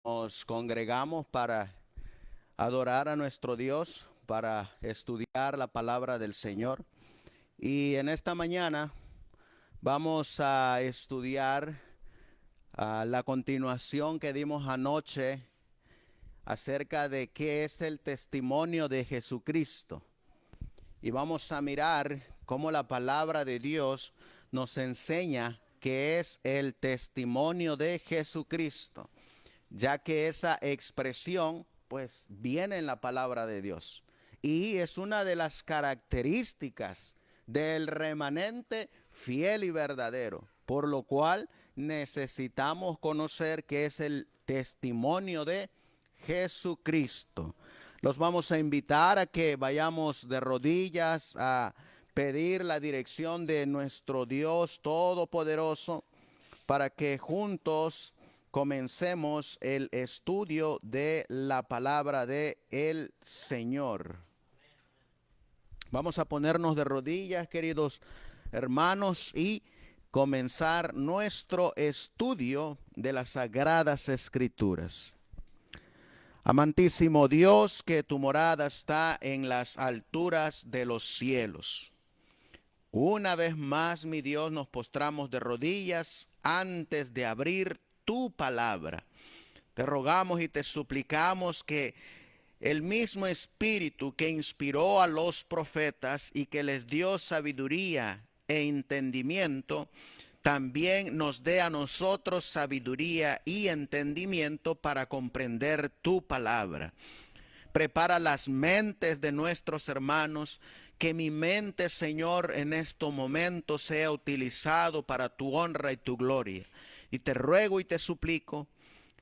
Nos congregamos para adorar a nuestro Dios, para estudiar la palabra del Señor. Y en esta mañana vamos a estudiar la continuación que dimos anoche acerca de qué es el testimonio de Jesucristo. Y vamos a mirar cómo la palabra de Dios nos enseña qué es el testimonio de Jesucristo, ya que esa expresión pues viene en la palabra de Dios y es una de las características del remanente fiel y verdadero, por lo cual necesitamos conocer qué es el testimonio de Jesucristo. Los vamos a invitar a que vayamos de rodillas a pedir la dirección de nuestro Dios Todopoderoso para que juntos comencemos el estudio de la palabra de el Señor. Vamos a ponernos de rodillas, queridos hermanos, y comenzar nuestro estudio de las Sagradas Escrituras. Amantísimo Dios, que tu morada está en las alturas de los cielos. Una vez más, mi Dios, nos postramos de rodillas antes de abrir tu palabra. Te rogamos y te suplicamos que el mismo Espíritu que inspiró a los profetas y que les dio sabiduría e entendimiento, también nos dé a nosotros sabiduría y entendimiento para comprender tu palabra. Prepara las mentes de nuestros hermanos, que mi mente, Señor, en estos momentos sea utilizado para tu honra y tu gloria. Y te ruego y te suplico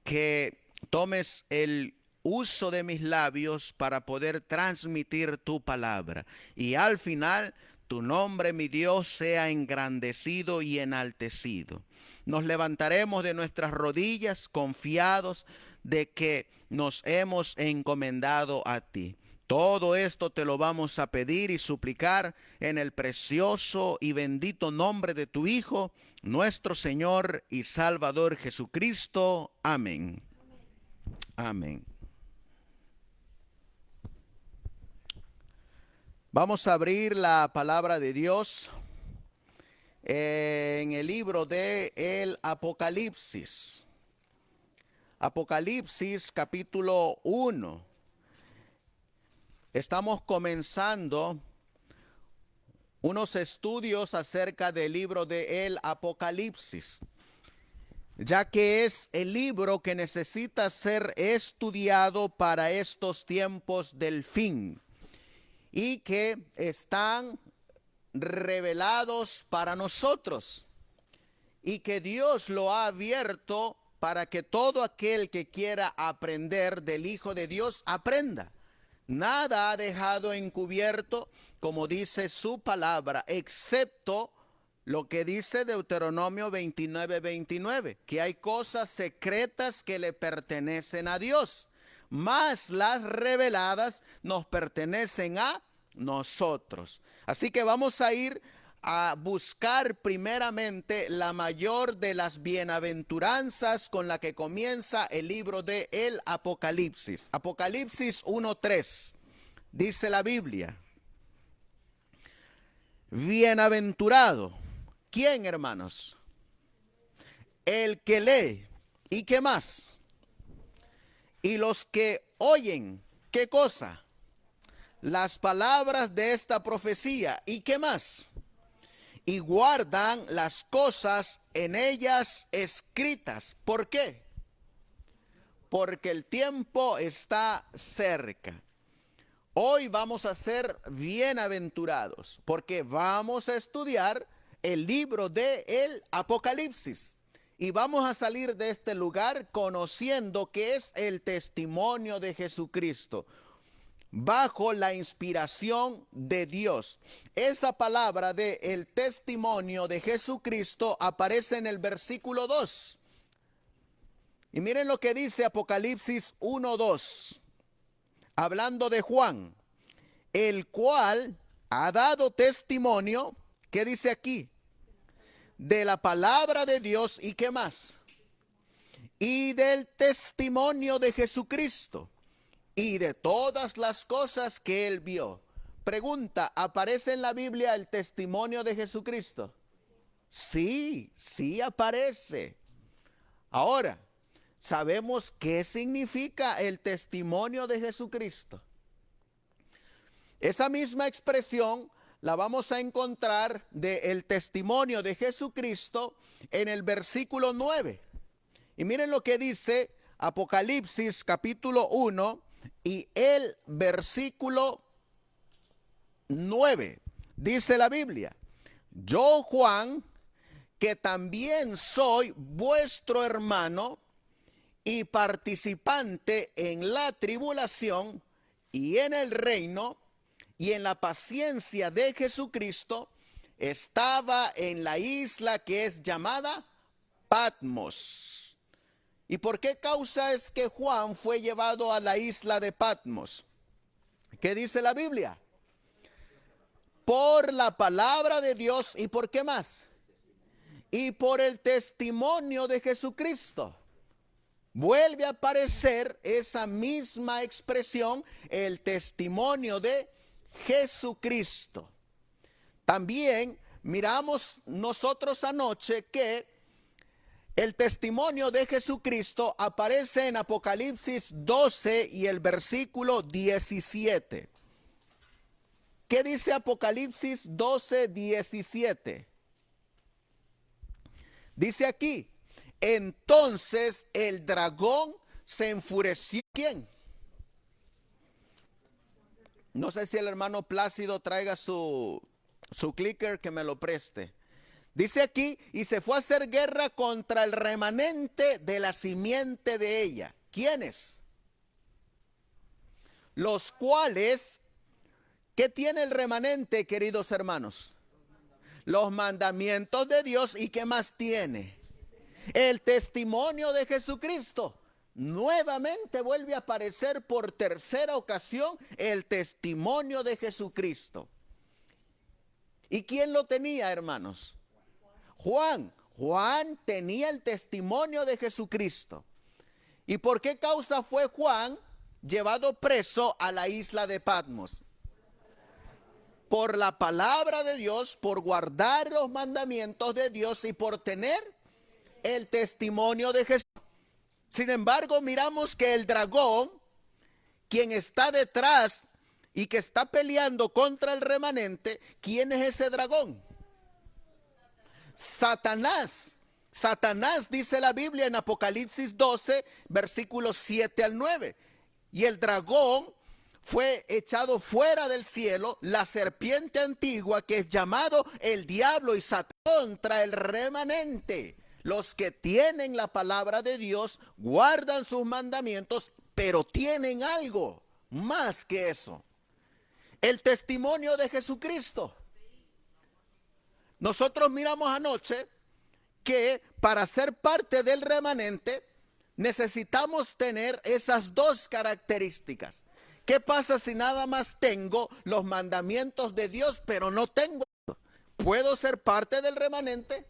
que tomes el uso de mis labios para poder transmitir tu palabra. Y al final, tu nombre, mi Dios, sea engrandecido y enaltecido. Nos levantaremos de nuestras rodillas confiados de que nos hemos encomendado a ti. Todo esto te lo vamos a pedir y suplicar en el precioso y bendito nombre de tu Hijo, nuestro Señor y Salvador Jesucristo. Amén. Amén. Vamos a abrir la palabra de Dios en el libro de el Apocalipsis. Apocalipsis capítulo 1. Estamos comenzando unos estudios acerca del libro de el Apocalipsis, ya que es el libro que necesita ser estudiado para estos tiempos del fin y que están revelados para nosotros y que Dios lo ha abierto para que todo aquel que quiera aprender del Hijo de Dios aprenda. Nada ha dejado encubierto, como dice su palabra, excepto lo que dice Deuteronomio 29:29, que hay cosas secretas que le pertenecen a Dios, mas las reveladas nos pertenecen a nosotros. Así que vamos a ir a buscar primeramente la mayor de las bienaventuranzas con la que comienza el libro de el Apocalipsis. Apocalipsis 1:3 dice la Biblia: bienaventurado. ¿Quién, hermanos? El que lee. ¿Y qué más? Y los que oyen. ¿Qué cosa? Las palabras de esta profecía. ¿Y qué más? Y guardan las cosas en ellas escritas. ¿Por qué? Porque el tiempo está cerca. Hoy vamos a ser bienaventurados porque vamos a estudiar el libro de el Apocalipsis. Y vamos a salir de este lugar conociendo que es el testimonio de Jesucristo, bajo la inspiración de Dios. Esa palabra de el testimonio de Jesucristo aparece en el versículo 2. Y miren lo que dice Apocalipsis 1:2, hablando de Juan, el cual ha dado testimonio, ¿qué dice aquí? De la palabra de Dios. ¿Y qué más? y del testimonio de Jesucristo y de todas las cosas que él vio. Pregunta, ¿aparece en la Biblia el testimonio de Jesucristo? Sí, sí aparece. Ahora, ¿sabemos qué significa el testimonio de Jesucristo? Esa misma expresión la vamos a encontrar del testimonio de Jesucristo en el versículo 9. Y miren lo que dice Apocalipsis capítulo 1 y el versículo 9. Dice la Biblia: yo, Juan, que también soy vuestro hermano y participante en la tribulación y en el reino y en la paciencia de Jesucristo, estaba en la isla que es llamada Patmos. ¿Y por qué causa es que Juan fue llevado a la isla de Patmos? ¿Qué dice la Biblia? Por la palabra de Dios. ¿Y por qué más? Y por el testimonio de Jesucristo. Vuelve a aparecer esa misma expresión, el testimonio de Jesucristo. También miramos nosotros anoche que el testimonio de Jesucristo aparece en Apocalipsis 12 y el versículo 17. ¿Qué dice Apocalipsis 12, 17? Dice aquí: entonces el dragón se enfureció. ¿Quién? No sé si el hermano Plácido traiga su clicker, que me lo preste. Dice aquí: y se fue a hacer guerra contra el remanente de la simiente de ella. ¿Quiénes? Los cuales, ¿qué tiene el remanente, queridos hermanos? Los mandamientos de Dios. ¿Y qué más tiene? El testimonio de Jesucristo. Nuevamente vuelve a aparecer por tercera ocasión el testimonio de Jesucristo. ¿Y quién lo tenía, hermanos? Juan. Juan tenía el testimonio de Jesucristo. ¿Y por qué causa fue Juan llevado preso a la isla de Patmos? Por la palabra de Dios, por guardar los mandamientos de Dios y por tener el testimonio de Jesús. Sin embargo, miramos que el dragón, quien está detrás y que está peleando contra el remanente, ¿quién es ese dragón? Satanás. Satanás, dice la Biblia en Apocalipsis 12, versículos 7 al 9. Y el dragón fue echado fuera del cielo, la serpiente antigua, que es llamado el diablo y Satanás, contra el remanente. Los que tienen la palabra de Dios, guardan sus mandamientos, pero tienen algo más que eso: el testimonio de Jesucristo. Nosotros miramos anoche que para ser parte del remanente necesitamos tener esas dos características. ¿Qué pasa si nada más tengo los mandamientos de Dios, pero no tengo? ¿Puedo ser parte del remanente?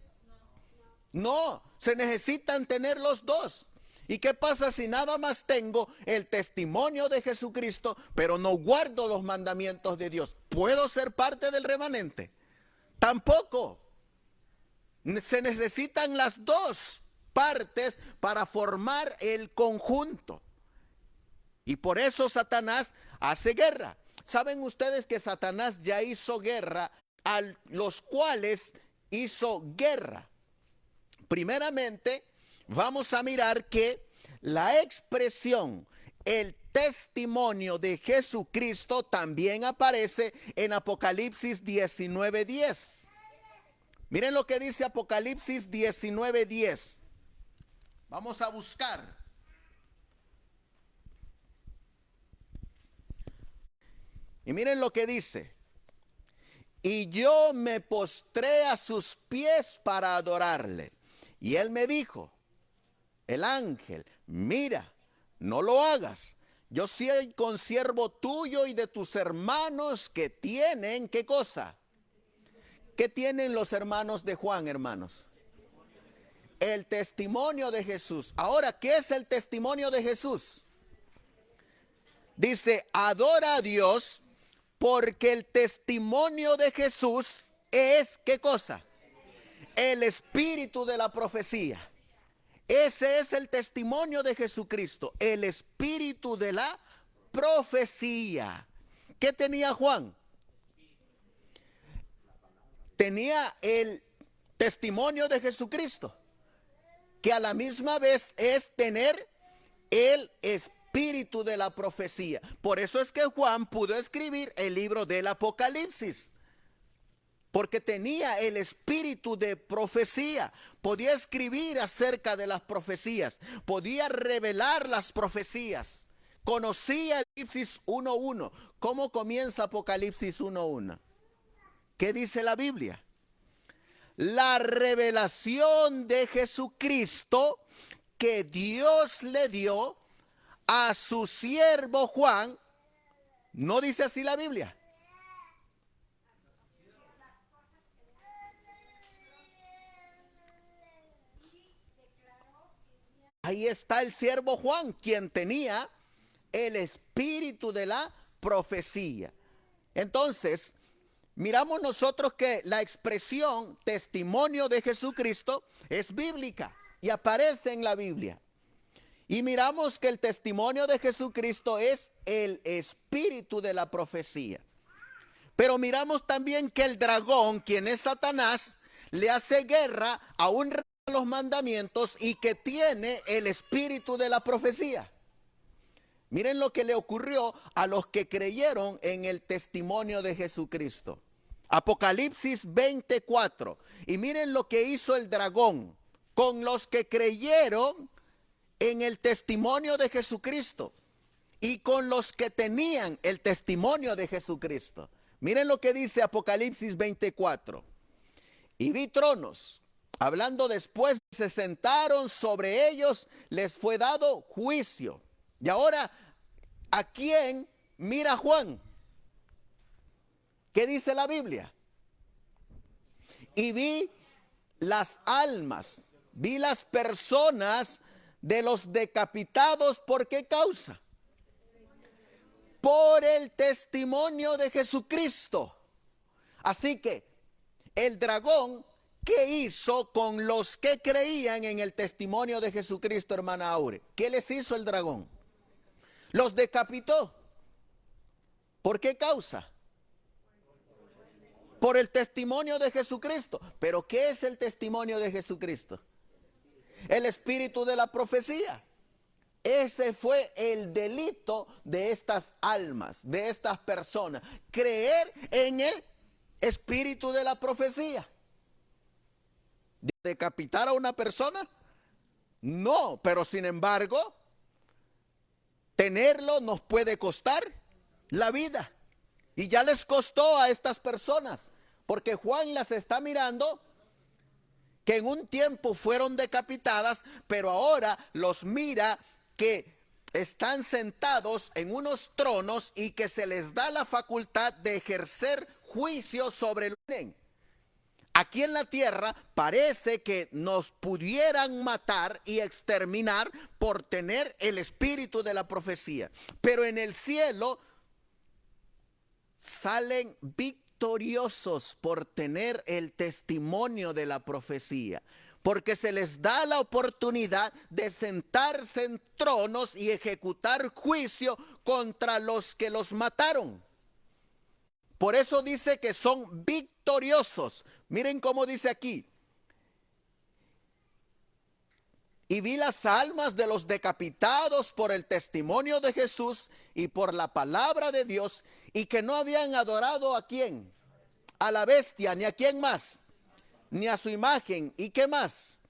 No, se necesitan tener los dos. ¿Y qué pasa si nada más tengo el testimonio de Jesucristo, pero no guardo los mandamientos de Dios? ¿Puedo ser parte del remanente? Tampoco. Se necesitan las dos partes para formar el conjunto. Y por eso Satanás hace guerra. ¿Saben ustedes que Satanás ya hizo guerra a los cuales hizo guerra? Primeramente, vamos a mirar que la expresión, el testimonio de Jesucristo, también aparece en Apocalipsis 19:10. Miren lo que dice Apocalipsis 19:10. Vamos a buscar. Y miren lo que dice: y yo me postré a sus pies para adorarle. Y él me dijo, el ángel: mira, no lo hagas. Yo soy consiervo tuyo y de tus hermanos que tienen, ¿qué cosa? ¿Qué tienen los hermanos de Juan, hermanos? El testimonio de Jesús. Ahora, ¿qué es el testimonio de Jesús? Dice, adora a Dios porque el testimonio de Jesús es, ¿qué cosa? El espíritu de la profecía. Ese es el testimonio de Jesucristo, el espíritu de la profecía. ¿Qué tenía Juan? Tenía el testimonio de Jesucristo, que a la misma vez es tener el espíritu de la profecía. Por eso es que Juan pudo escribir el libro del Apocalipsis, porque tenía el espíritu de profecía. Podía escribir acerca de las profecías, podía revelar las profecías. Conocía Apocalipsis 1:1. ¿Cómo comienza Apocalipsis 1:1? ¿Qué dice la Biblia? La revelación de Jesucristo que Dios le dio a su siervo Juan. ¿No dice así la Biblia? Ahí está el siervo Juan, quien tenía el espíritu de la profecía. Entonces, miramos nosotros que la expresión testimonio de Jesucristo es bíblica y aparece en la Biblia. Y miramos que el testimonio de Jesucristo es el espíritu de la profecía. Pero miramos también que el dragón, quien es Satanás, le hace guerra a un rey de los mandamientos y que tiene el espíritu de la profecía. Miren lo que le ocurrió a los que creyeron en el testimonio de Jesucristo. Apocalipsis 24. Y miren lo que hizo el dragón con los que creyeron en el testimonio de Jesucristo y con los que tenían el testimonio de Jesucristo. Miren lo que dice Apocalipsis 24. Y vi tronos, hablando después, se sentaron sobre ellos, les fue dado juicio. Y ahora, ¿a quién mira Juan? ¿Qué dice la Biblia? Y vi las almas, vi las personas de los decapitados. ¿Por qué causa? Por el testimonio de Jesucristo. Así que el dragón, ¿qué hizo con los que creían en el testimonio de Jesucristo, hermana Aure? ¿Qué les hizo el dragón? Los decapitó. ¿Por qué causa? Por el testimonio de Jesucristo. ¿Pero qué es el testimonio de Jesucristo? El espíritu de la profecía. Ese fue el delito de estas almas, de estas personas. Creer en el espíritu de la profecía. ¿Decapitar a una persona? No, pero sin embargo, tenerlo nos puede costar la vida. Y ya les costó a estas personas, porque Juan las está mirando, que en un tiempo fueron decapitadas, pero ahora los mira que están sentados en unos tronos y que se les da la facultad de ejercer juicio sobre el hombre. Aquí en la tierra parece que nos pudieran matar y exterminar por tener el espíritu de la profecía, pero en el cielo salen victoriosos por tener el testimonio de la profecía, porque se les da la oportunidad de sentarse en tronos y ejecutar juicio contra los que los mataron. Por eso dice que son victoriosos. Miren cómo dice aquí. Y vi las almas de los decapitados por el testimonio de Jesús y por la palabra de Dios, y que no habían adorado ¿a quién? A la bestia, ni a quién más, ni a su imagen. ¿Y qué más?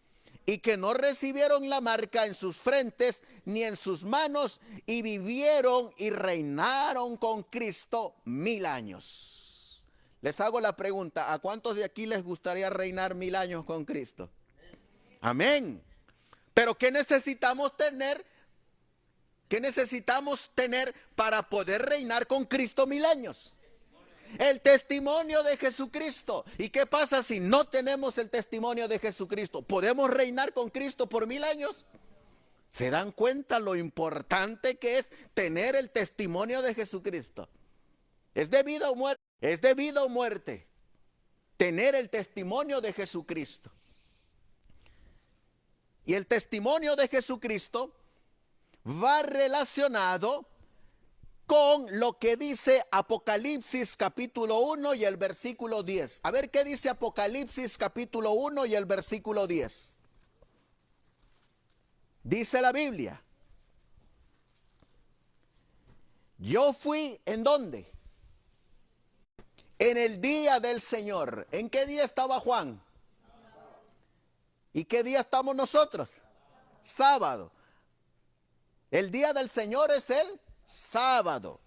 Y que no recibieron la marca en sus frentes ni en sus manos, y vivieron y reinaron con Cristo 1000 años. Les hago la pregunta, ¿a cuántos de aquí les gustaría reinar 1000 años con Cristo? Amén. Pero ¿qué necesitamos tener? ¿Qué necesitamos tener para poder reinar con Cristo 1000 años? El testimonio de Jesucristo. ¿Y qué pasa si no tenemos el testimonio de Jesucristo? ¿Podemos reinar con Cristo por 1000 años? ¿Se dan cuenta lo importante que es tener el testimonio de Jesucristo? Es de vida o muerte. Es de vida o muerte tener el testimonio de Jesucristo. Y el testimonio de Jesucristo va relacionado con lo que dice Apocalipsis capítulo 1 y el versículo 10. A ver qué dice Apocalipsis capítulo 1 y el versículo 10. Dice la Biblia: yo fui, ¿en dónde? En el día del Señor. ¿En qué día estaba Juan? ¿Y qué día estamos nosotros? Sábado. El día del Señor es el sábado.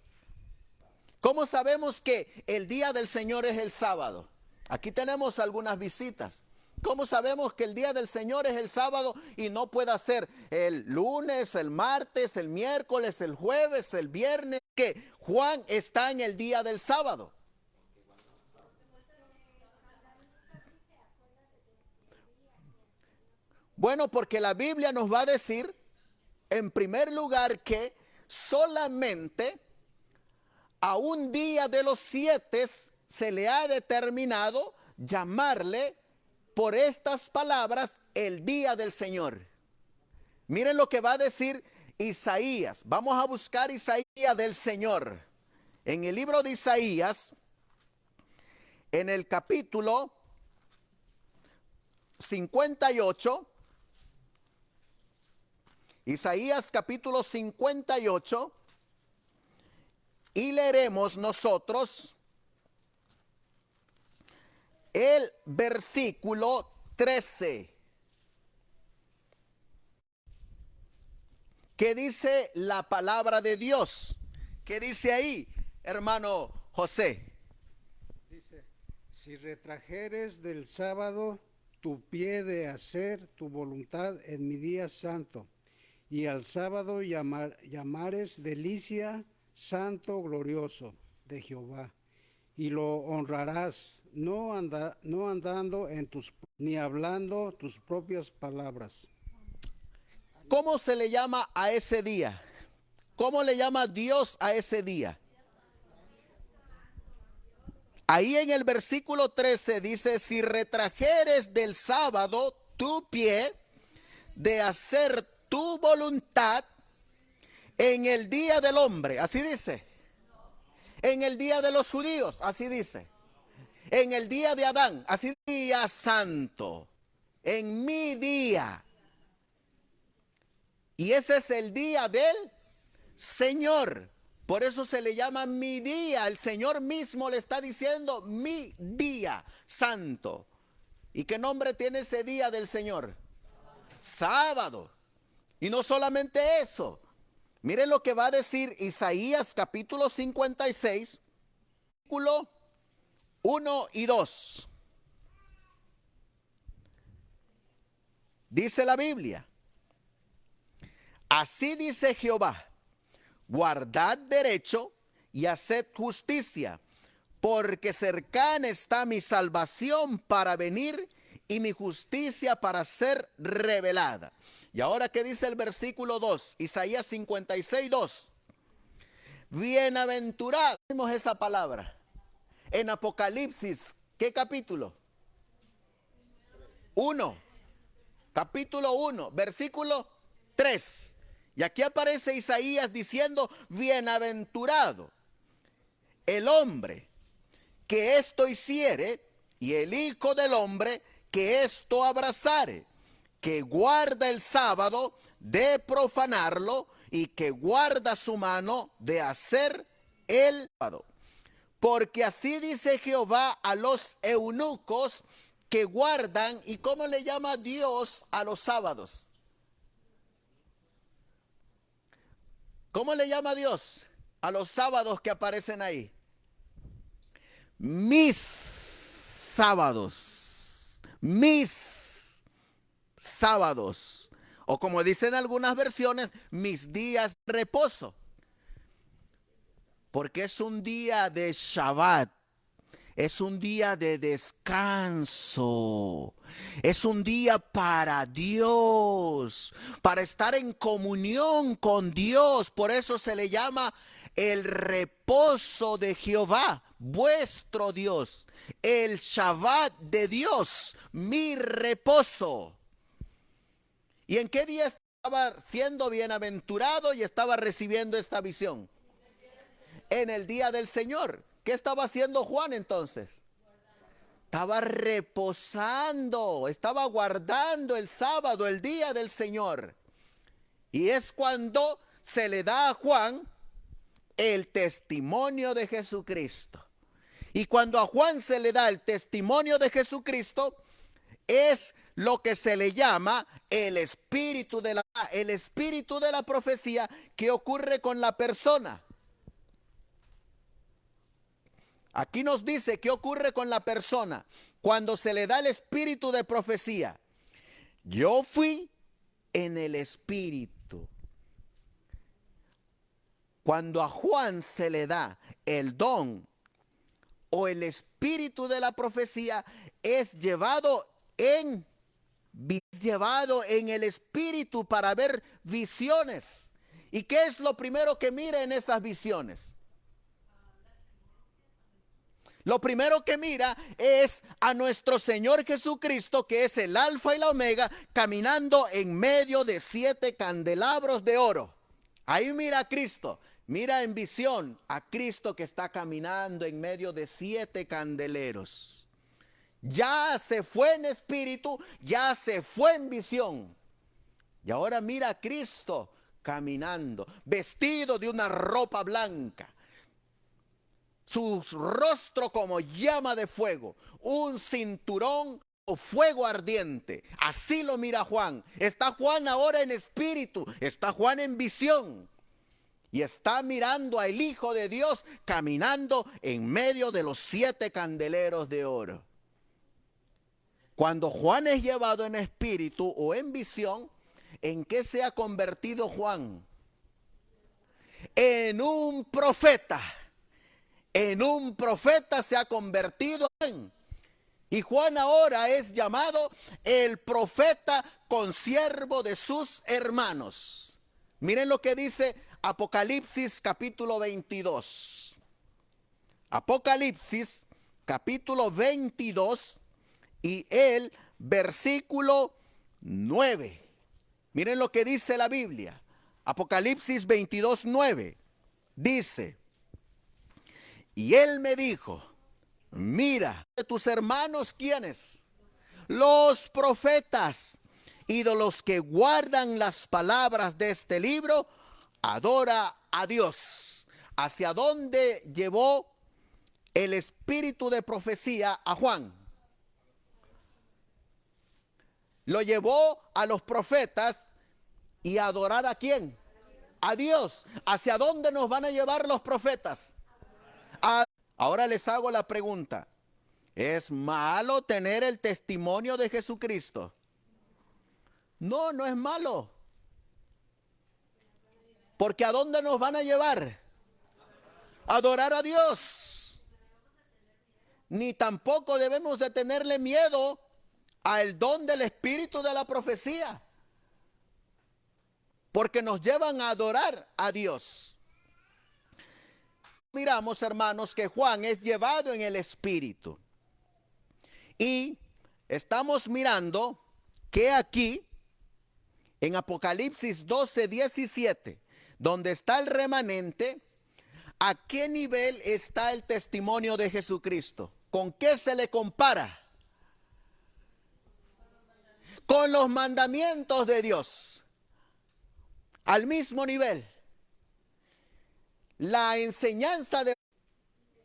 ¿Cómo sabemos que el día del Señor es el sábado? Aquí tenemos algunas visitas. ¿Cómo sabemos que el día del Señor es el sábado y no puede ser el lunes, el martes, el miércoles, el jueves, el viernes? Que Juan está en el día del sábado. Bueno, porque la Biblia nos va a decir, en primer lugar, que solamente a un día de los 7 se le ha determinado llamarle por estas palabras el día del Señor. Miren lo que va a decir Isaías. Vamos a buscar Isaías del Señor. En el libro de Isaías, en el capítulo 58, Isaías capítulo 58, y leeremos nosotros el versículo 13. ¿Qué dice la palabra de Dios? ¿Qué dice ahí, hermano José? Dice: si retrajeres del sábado tu pie de hacer tu voluntad en mi día santo, y al sábado llamares delicia, santo, glorioso de Jehová, y lo honrarás, no andando en ni hablando tus propias palabras. ¿Cómo se le llama a ese día? ¿Cómo le llama Dios a ese día? Ahí en el versículo 13 dice: si retrajeres del sábado tu pie de hacer tu voluntad en el día del hombre, así dice. En el día de los judíos, así dice. En el día de Adán, así, día santo. En mi día. Y ese es el día del Señor. Por eso se le llama mi día. El Señor mismo le está diciendo mi día santo. ¿Y qué nombre tiene ese día del Señor? Sábado. Y no solamente eso. Miren lo que va a decir Isaías capítulo 56, versículo 1 y 2. Dice la Biblia: así dice Jehová, guardad derecho y haced justicia, porque cercana está mi salvación para venir y mi justicia para ser revelada. Y ahora, ¿qué dice el versículo 2? Isaías 56, 2. Bienaventurado. Vimos esa palabra en Apocalipsis. ¿Qué capítulo? 1. Capítulo 1, versículo 3. Y aquí aparece Isaías diciendo: bienaventurado el hombre que esto hiciere, y el hijo del hombre que esto abrazare, que guarda el sábado de profanarlo, y que guarda su mano de hacer el sábado. Porque así dice Jehová a los eunucos que guardan. ¿Y cómo le llama Dios a los sábados? ¿Cómo le llama Dios a los sábados que aparecen ahí? Mis sábados. Mis sábados. O como dicen algunas versiones, mis días de reposo. Porque es un día de Shabbat. Es un día de descanso. Es un día para Dios, para estar en comunión con Dios. Por eso se le llama el reposo de Jehová, vuestro Dios. El Shabbat de Dios, mi reposo. ¿Y en qué día estaba siendo bienaventurado y estaba recibiendo esta visión? En el día del Señor. ¿Qué estaba haciendo Juan entonces? Estaba reposando, estaba guardando el sábado, el día del Señor. Y es cuando se le da a Juan el testimonio de Jesucristo. Y cuando a Juan se le da el testimonio de Jesucristo, es lo que se le llama el espíritu de la profecía que ocurre con la persona. Aquí nos dice qué ocurre con la persona cuando se le da el espíritu de profecía. Yo fui en el espíritu. Cuando a Juan se le da el don o el espíritu de la profecía, es llevado en el espíritu para ver visiones. ¿Y qué es lo primero que mira en esas visiones? Lo primero que mira es a nuestro Señor Jesucristo, que es el alfa y la omega, caminando en medio de 7 candelabros de oro. Ahí mira a Cristo, mira en visión a Cristo que está caminando en medio de 7 candeleros. Ya se fue en espíritu, ya se fue en visión. Y ahora mira a Cristo caminando, vestido de una ropa blanca. Su rostro como llama de fuego, un cinturón o fuego ardiente. Así lo mira Juan. Está Juan ahora en espíritu, está Juan en visión. Y está mirando al Hijo de Dios caminando en medio de los 7 candeleros de oro. Cuando Juan es llevado en espíritu o en visión, ¿en qué se ha convertido Juan? En un profeta. En un profeta se ha convertido en. Y Juan ahora es llamado el profeta consiervo de sus hermanos. Miren lo que dice Apocalipsis capítulo 22. Apocalipsis capítulo 22 y el versículo 9. Miren lo que dice la Biblia. Apocalipsis 22, 9. Dice: y él me dijo, mira, de tus hermanos, ¿quiénes? Los profetas, y de los que guardan las palabras de este libro, adora a Dios. ¿Hacia dónde llevó el espíritu de profecía a Juan? Lo llevó a los profetas y a adorar ¿a quién? A Dios. ¿Hacia dónde nos van a llevar los profetas? Ahora les hago la pregunta: ¿es malo tener el testimonio de Jesucristo? No, no es malo. Porque ¿a dónde nos van a llevar? A adorar a Dios. Ni tampoco debemos de tenerle miedo al don del espíritu de la profecía, porque nos llevan a adorar a Dios. Miramos, hermanos, que Juan es llevado en el espíritu. Y estamos mirando que aquí, en Apocalipsis 12, 17, donde está el remanente, ¿a qué nivel está el testimonio de Jesucristo? ¿Con qué se le compara? Con los mandamientos de Dios. Al mismo nivel. La enseñanza del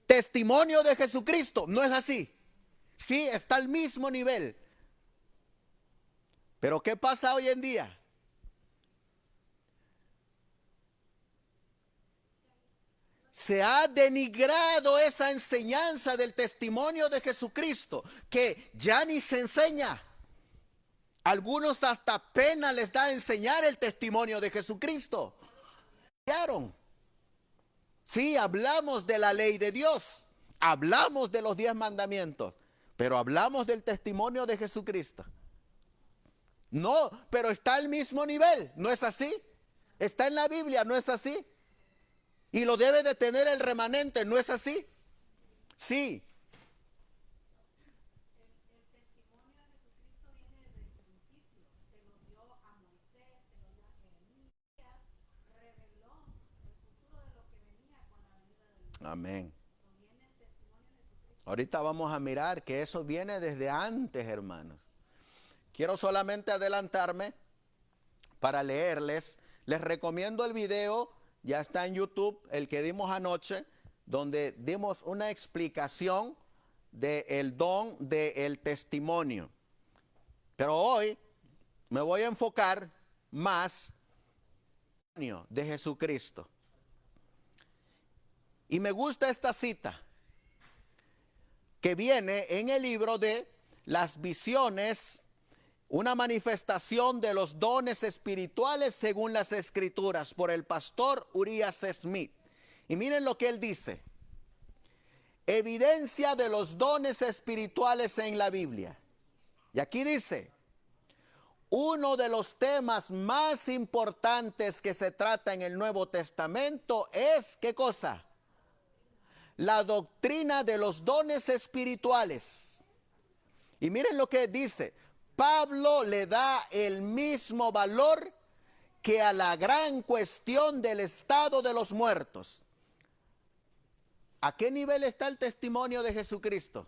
testimonio de Jesucristo no es así. Sí, está al mismo nivel. Pero ¿qué pasa hoy en día? Se ha denigrado esa enseñanza del testimonio de Jesucristo, que ya ni se enseña. Algunos hasta pena les da enseñar el testimonio de Jesucristo. Sí, hablamos de la ley de Dios, Hablamos de los 10 mandamientos, pero hablamos del testimonio de Jesucristo. No, pero está al mismo nivel, ¿no es así? Está en la Biblia, ¿no es así? Y lo debe de tener el remanente, ¿no es así? Sí. Amén. Ahorita vamos a mirar que eso viene desde antes, hermanos. Quiero solamente adelantarme para leerles. Les recomiendo el video, ya está en YouTube, el que dimos anoche, donde dimos una explicación del don del testimonio. Pero hoy me voy a enfocar más en el testimonio de Jesucristo. Y me gusta esta cita que viene en el libro de Las Visiones, una manifestación de los dones espirituales según las Escrituras, por el pastor Urias Smith. Y miren lo que él dice: evidencia de los dones espirituales en la Biblia. Y aquí dice, uno de los temas más importantes que se trata en el Nuevo Testamento es, ¿qué cosa? La doctrina de los dones espirituales. Y miren lo que dice: Pablo le da el mismo valor que a la gran cuestión del estado de los muertos. ¿A qué nivel está el testimonio de Jesucristo?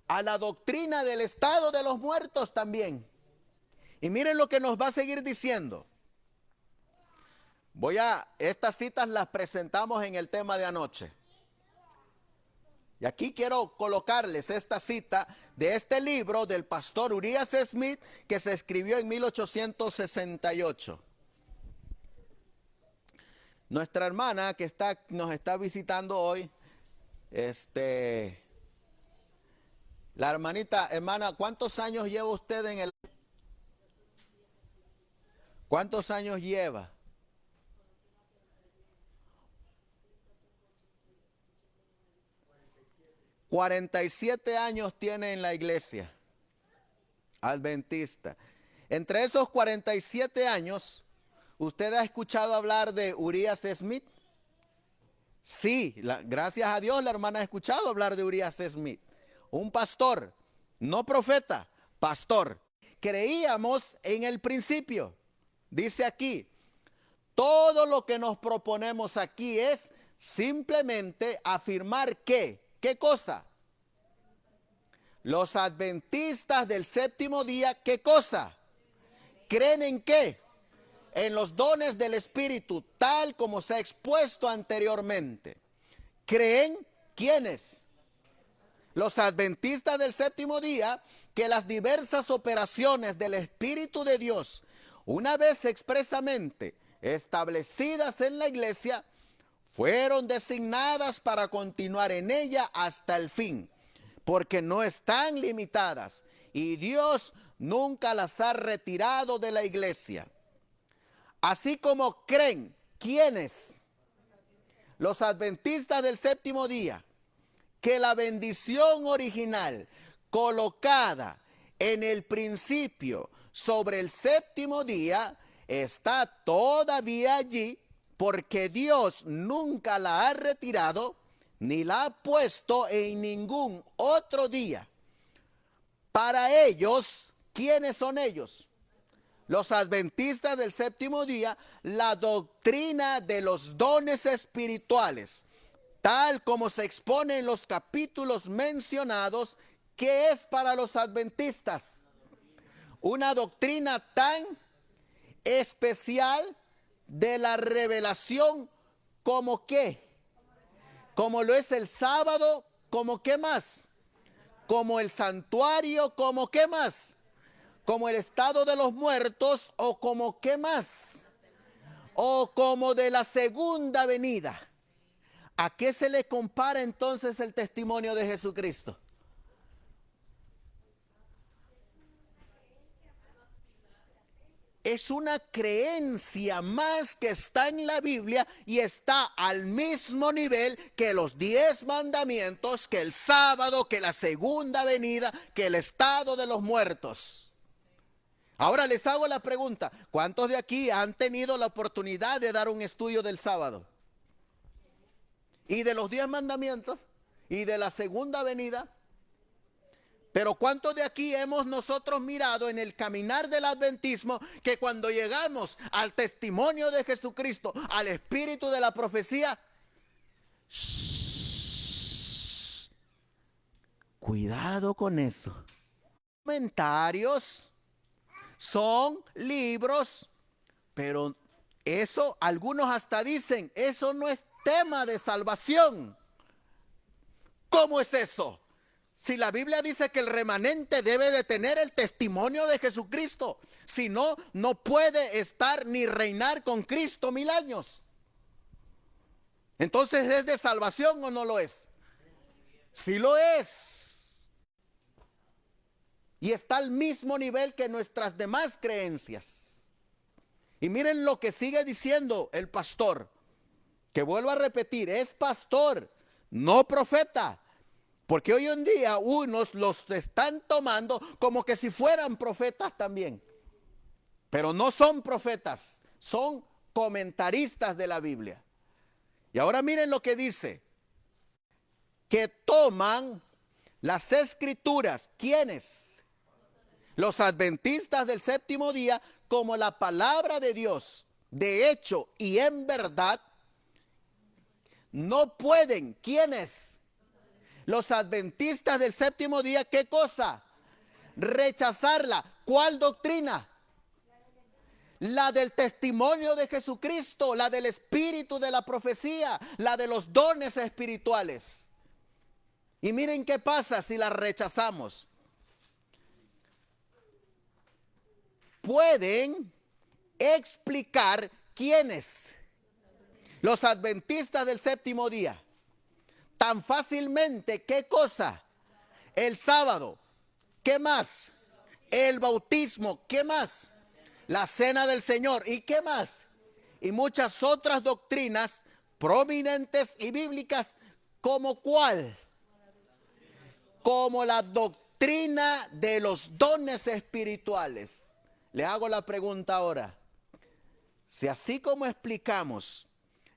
A la doctrina del estado de los muertos también. Y miren lo que nos va a seguir diciendo. Estas citas las presentamos en el tema de anoche. Y aquí quiero colocarles esta cita de este libro del pastor Urias Smith, que se escribió en 1868. Nuestra hermana que nos está visitando hoy, la hermana, ¿cuántos años lleva usted en el? ¿Cuántos años lleva? 47 años tiene en la iglesia adventista. Entre esos 47 años, ¿usted ha escuchado hablar de Urias Smith? Sí, gracias a Dios la hermana ha escuchado hablar de Urias Smith. Un pastor, no profeta, pastor. Creíamos en el principio. Dice aquí, todo lo que nos proponemos aquí es simplemente afirmar que, ¿qué cosa? Los adventistas del séptimo día, ¿qué cosa? ¿Creen en qué? En los dones del Espíritu, tal como se ha expuesto anteriormente. ¿Creen quiénes? Los adventistas del séptimo día, que las diversas operaciones del Espíritu de Dios, una vez expresamente establecidas en la iglesia, fueron designadas para continuar en ella hasta el fin, porque no están limitadas y Dios nunca las ha retirado de la iglesia. Así como creen, ¿quiénes? Los adventistas del séptimo día, que la bendición original colocada en el principio sobre el séptimo día está todavía allí, porque Dios nunca la ha retirado ni la ha puesto en ningún otro día. Para ellos, ¿quiénes son ellos? Los adventistas del séptimo día, la doctrina de los dones espirituales, tal como se expone en los capítulos mencionados, ¿qué es para los adventistas? Una doctrina tan especial de la revelación, como qué, como lo es el sábado, como qué más, como el santuario, como qué más, como el estado de los muertos, o como qué más, o como de la segunda venida. ¿A qué se le compara entonces el testimonio de Jesucristo? es una creencia más que está en la Biblia y está al mismo nivel que los 10 mandamientos, que el sábado, que la segunda venida, que el estado de los muertos. Ahora les hago la pregunta, ¿cuántos de aquí han tenido la oportunidad de dar un estudio del sábado? Y de los 10 mandamientos y de la segunda venida. Pero ¿cuántos de aquí hemos nosotros mirado en el caminar del adventismo que cuando llegamos al testimonio de Jesucristo, al espíritu de la profecía, cuidado con eso? Comentarios, son libros, pero eso algunos hasta dicen, eso no es tema de salvación. ¿Cómo es eso? Si la Biblia dice que el remanente debe de tener el testimonio de Jesucristo, si no, no puede estar ni reinar con Cristo 1000 años. Entonces, ¿es de salvación o no lo es? Sí lo es. Y está al mismo nivel que nuestras demás creencias. Y miren lo que sigue diciendo el pastor, que vuelvo a repetir, es pastor, no profeta. Porque hoy en día unos los están tomando como que si fueran profetas también. Pero no son profetas, son comentaristas de la Biblia. Y ahora miren lo que dice. Que toman las escrituras. ¿Quiénes? Los adventistas del séptimo día como la palabra de Dios. De hecho y en verdad no pueden. ¿Quiénes? Los adventistas del séptimo día, ¿qué cosa? Rechazarla. ¿Cuál doctrina? La del testimonio de Jesucristo, la del espíritu de la profecía, la de los dones espirituales. Y miren qué pasa si la rechazamos. Pueden explicar quiénes. Los adventistas del séptimo día. Tan fácilmente, ¿qué cosa? El sábado. ¿Qué más? El bautismo. ¿Qué más? La cena del Señor. ¿Y qué más? Y muchas otras doctrinas prominentes y bíblicas, ¿como cuál? Como la doctrina de los dones espirituales. Le hago la pregunta ahora. Si así como explicamos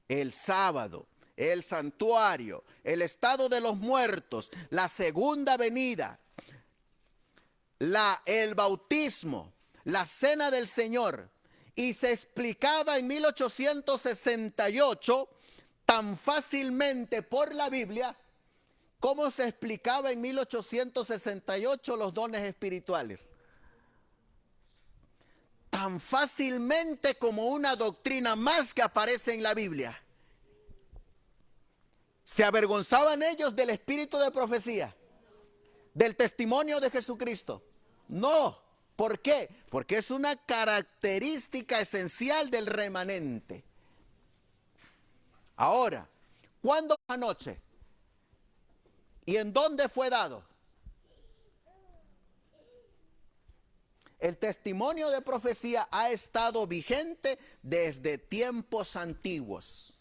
el sábado, el santuario, el estado de los muertos, la segunda venida, el bautismo, la cena del Señor, y se explicaba en 1868 tan fácilmente por la Biblia, ¿cómo se explicaba en 1868 los dones espirituales? Tan fácilmente como una doctrina más que aparece en la Biblia. ¿Se avergonzaban ellos del espíritu de profecía? ¿Del testimonio de Jesucristo? No. ¿Por qué? Porque es una característica esencial del remanente. Ahora, ¿cuándo anoche? ¿Y en dónde fue dado? El testimonio de profecía ha estado vigente desde tiempos antiguos.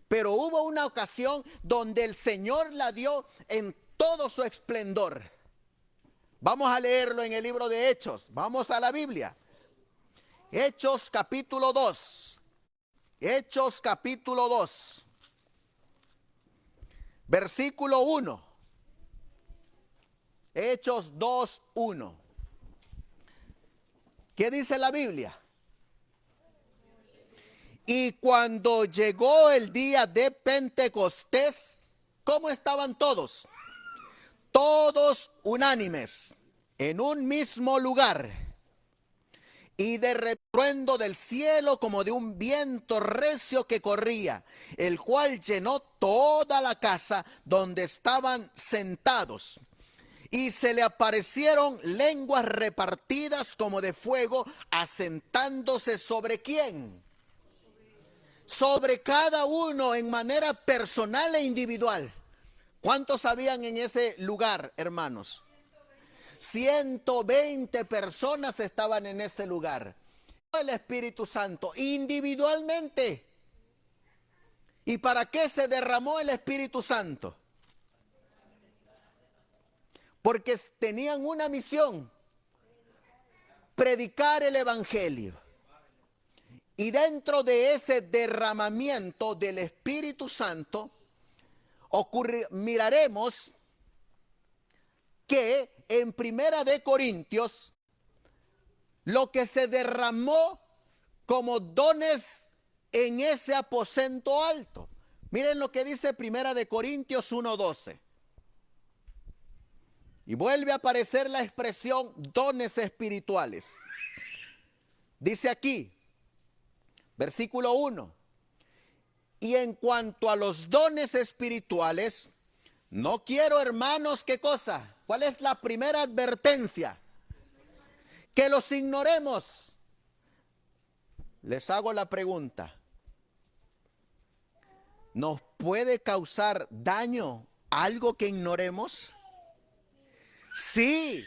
Pero hubo una ocasión donde el Señor la dio en todo su esplendor. Vamos a leerlo en el libro de Hechos. Vamos a la Biblia. Hechos capítulo 2. Hechos capítulo 2. Versículo 1. Hechos 2, 1. ¿Qué dice la Biblia? Y cuando llegó el día de Pentecostés, ¿cómo estaban todos? Todos unánimes, en un mismo lugar. Y de restruendo del cielo como de un viento recio que corría, el cual llenó toda la casa donde estaban sentados. Y se le aparecieron lenguas repartidas como de fuego, asentándose sobre ¿quién? Sobre cada uno en manera personal e individual. ¿Cuántos habían en ese lugar, hermanos? 120 personas estaban en ese lugar. el Espíritu Santo individualmente. ¿Y para qué se derramó el Espíritu Santo? Porque tenían una misión: predicar el Evangelio. Y dentro de ese derramamiento del Espíritu Santo, miraremos que en Primera de Corintios, lo que se derramó como dones en ese aposento alto. Miren lo que dice Primera de Corintios 1:12. Y vuelve a aparecer la expresión dones espirituales. Dice aquí, versículo 1. Y en cuanto a los dones espirituales, no quiero, hermanos, ¿qué cosa? ¿Cuál es la primera advertencia? Que los ignoremos. Les hago la pregunta: ¿nos puede causar daño algo que ignoremos? Sí.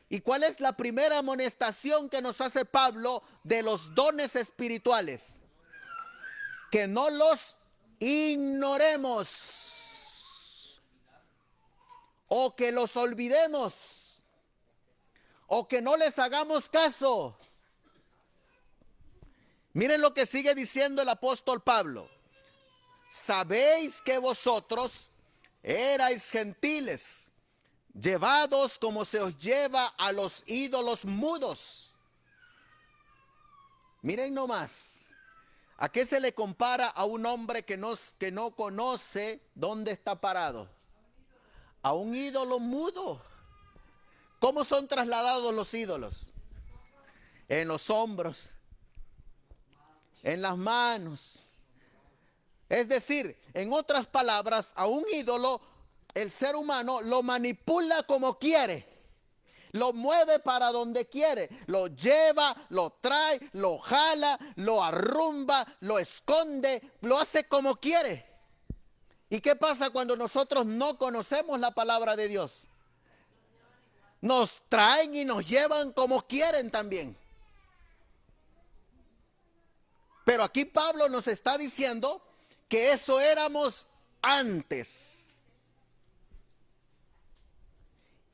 ¿Y cuál es la primera amonestación que nos hace Pablo de los dones espirituales? Que no los ignoremos, o que los olvidemos, o que no les hagamos caso. Miren lo que sigue diciendo el apóstol Pablo. Sabéis que vosotros erais gentiles, llevados como se os lleva a los ídolos mudos. Miren nomás. ¿A qué se le compara a un hombre que no conoce dónde está parado? A un ídolo mudo. ¿Cómo son trasladados los ídolos? En los hombros, en las manos. Es decir, en otras palabras, a un ídolo el ser humano lo manipula como quiere. Lo mueve para donde quiere, lo lleva, lo trae, lo jala, lo arrumba, lo esconde, lo hace como quiere. ¿Y qué pasa cuando nosotros no conocemos la palabra de Dios? Nos traen y nos llevan como quieren también. Pero aquí Pablo nos está diciendo que eso éramos antes.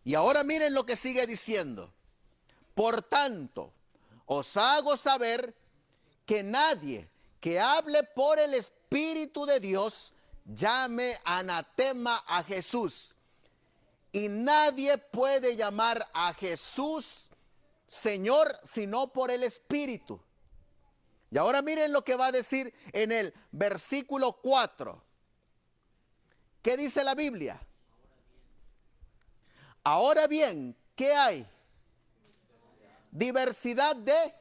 Y ahora miren lo que sigue diciendo. Por tanto, os hago saber que nadie que hable por el Espíritu de Dios llame anatema a Jesús. Y nadie puede llamar a Jesús Señor sino por el Espíritu. Y ahora miren lo que va a decir en el versículo 4. ¿Qué dice la Biblia? Ahora bien, ¿qué hay? Diversidad de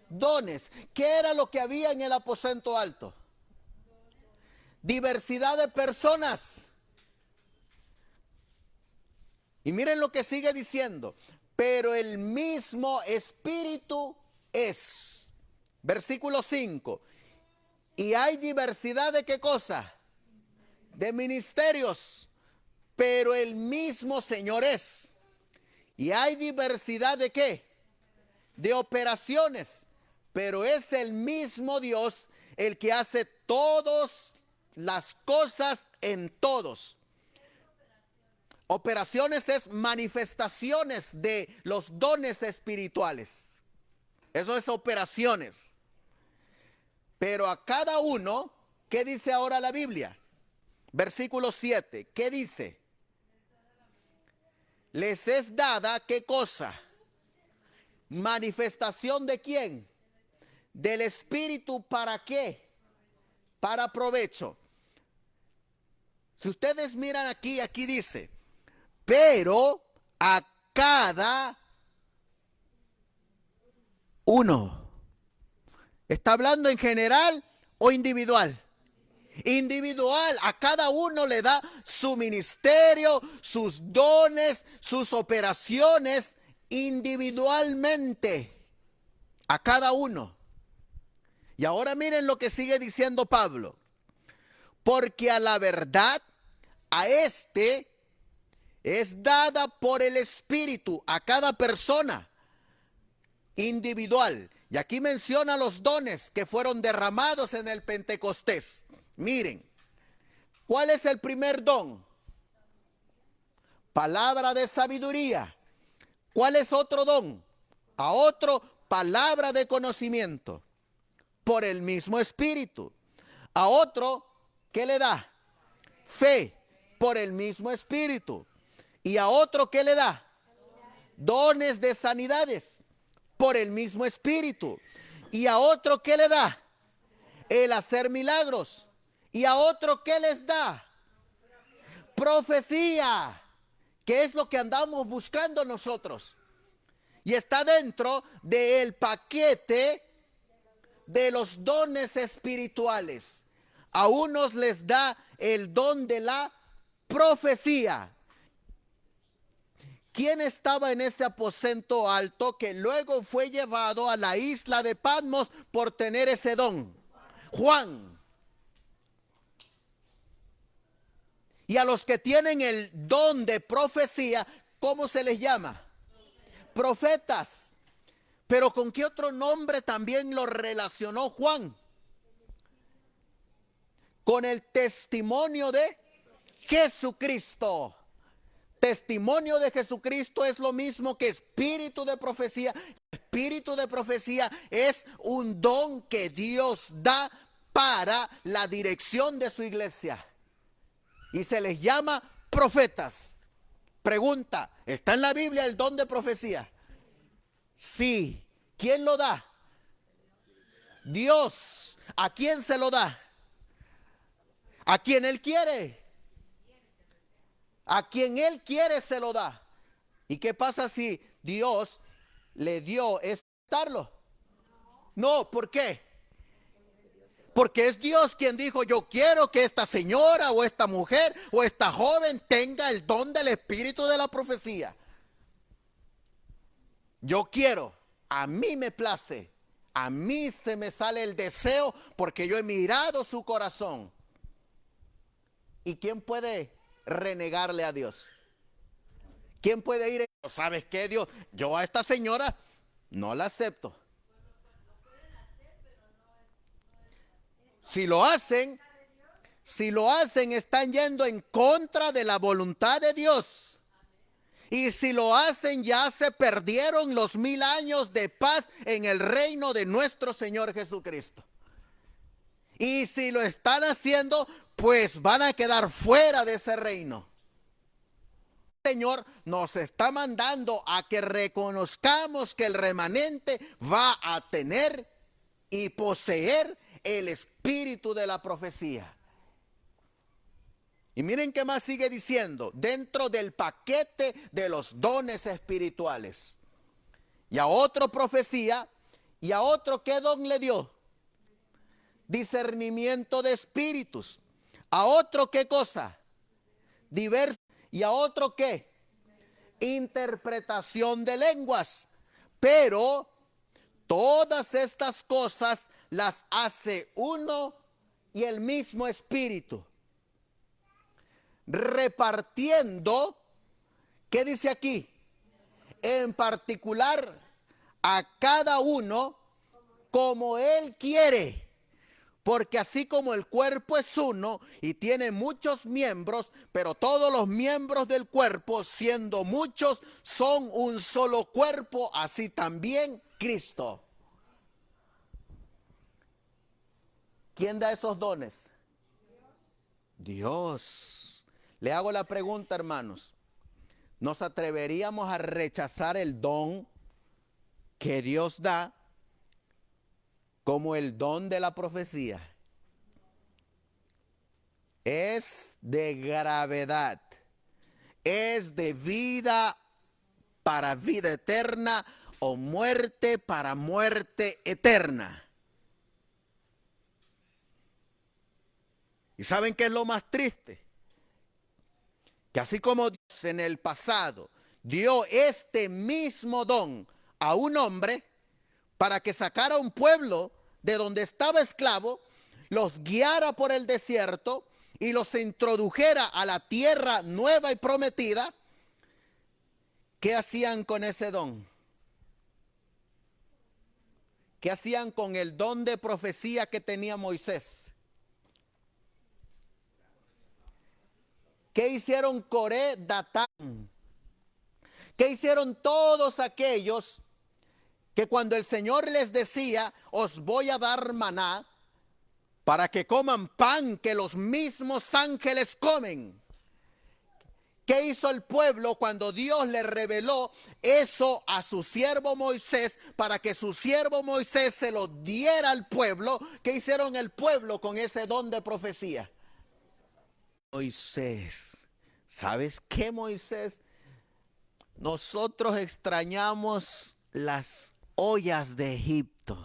dones. ¿Qué era lo que había en el aposento alto? Diversidad de personas. Y miren lo que sigue diciendo. Pero el mismo Espíritu es. Versículo 5. Y hay diversidad de ¿qué cosa? De ministerios. Pero el mismo Señor es. Y hay diversidad de ¿qué? De operaciones. Pero es el mismo Dios el que hace todas las cosas en todos. Operaciones es manifestaciones de los dones espirituales. Eso es operaciones. Pero a cada uno, ¿qué dice ahora la Biblia? Versículo 7, ¿qué dice? Les es dada, ¿qué cosa? Manifestación de ¿quién? Del Espíritu, ¿para qué? Para provecho. Si ustedes miran aquí dice, pero a cada uno. ¿Está hablando en general o individual? Individual, a cada uno le da su ministerio, sus dones, sus operaciones individualmente, a cada uno. Y ahora miren lo que sigue diciendo Pablo. Porque a la verdad, a este es dada por el Espíritu, a cada persona individual. Y aquí menciona los dones que fueron derramados en el Pentecostés. Miren, ¿cuál es el primer don? Palabra de sabiduría. ¿Cuál es otro don? A otro, palabra de conocimiento. Por el mismo Espíritu. A otro, ¿qué le da? Fe. Por el mismo Espíritu. Y a otro, ¿qué le da? Dones de sanidades. Por el mismo Espíritu. Y a otro, ¿qué le da? El hacer milagros. Y a otro, ¿qué les da? Profecía. ¿Qué es lo que andamos buscando nosotros? Y está dentro del paquete de los dones espirituales. A unos les da el don de la profecía. ¿Quién estaba en ese aposento alto que luego fue llevado a la isla de Patmos por tener ese don? Juan. Y a los que tienen el don de profecía, ¿cómo se les llama? Profetas. Pero ¿con qué otro nombre también lo relacionó Juan? Con el testimonio de Jesucristo. Testimonio de Jesucristo es lo mismo que espíritu de profecía. Espíritu de profecía es un don que Dios da para la dirección de su iglesia. Y se les llama profetas. Pregunta, ¿está en la Biblia el don de profecía? Sí. ¿Quién lo da? Dios. ¿A quién se lo da? A quien Él quiere. A quien Él quiere se lo da. ¿Y qué pasa si Dios le dio estarlo? No, ¿por qué? Porque es Dios quien dijo, yo quiero que esta señora o esta mujer o esta joven tenga el don del espíritu de la profecía. Yo quiero, a mí me place, a mí se me sale el deseo porque yo he mirado su corazón. ¿Y quién puede renegarle a Dios? ¿Quién puede ir? ¿Sabes qué, Dios? Yo a esta señora no la acepto. Si lo hacen, están yendo en contra de la voluntad de Dios. Y si lo hacen, ya se perdieron los 1000 años de paz en el reino de nuestro Señor Jesucristo. Y si lo están haciendo, pues van a quedar fuera de ese reino. El Señor nos está mandando a que reconozcamos que el remanente va a tener y poseer el espíritu de la profecía. Y miren qué más sigue diciendo, dentro del paquete de los dones espirituales. Y a otro profecía, y a otro ¿qué don le dio? Discernimiento de espíritus. A otro ¿qué cosa? Diverso. Y a otro ¿qué? Interpretación de lenguas. Pero todas estas cosas las hace uno y el mismo espíritu, repartiendo, ¿qué dice aquí? En particular a cada uno como Él quiere. Porque así como el cuerpo es uno y tiene muchos miembros, pero todos los miembros del cuerpo, siendo muchos, son un solo cuerpo, así también Cristo. ¿Quién da esos dones? Dios. Le hago la pregunta, hermanos. ¿Nos atreveríamos a rechazar el don que Dios da como el don de la profecía? Es de gravedad. Es de vida para vida eterna o muerte para muerte eterna. ¿Y saben qué es lo más triste? Que así como Dios en el pasado dio este mismo don a un hombre para que sacara un pueblo de donde estaba esclavo, los guiara por el desierto y los introdujera a la tierra nueva y prometida, ¿qué hacían con ese don? ¿Qué hacían con el don de profecía que tenía Moisés? ¿Qué hicieron Coré, Datán? ¿Qué hicieron todos aquellos que cuando el Señor les decía, os voy a dar maná para que coman pan que los mismos ángeles comen? ¿Qué hizo el pueblo cuando Dios le reveló eso a su siervo Moisés para que su siervo Moisés se lo diera al pueblo? ¿Qué hicieron el pueblo con ese don de profecía? Moisés, ¿sabes qué, Moisés? Nosotros extrañamos las ollas de Egipto.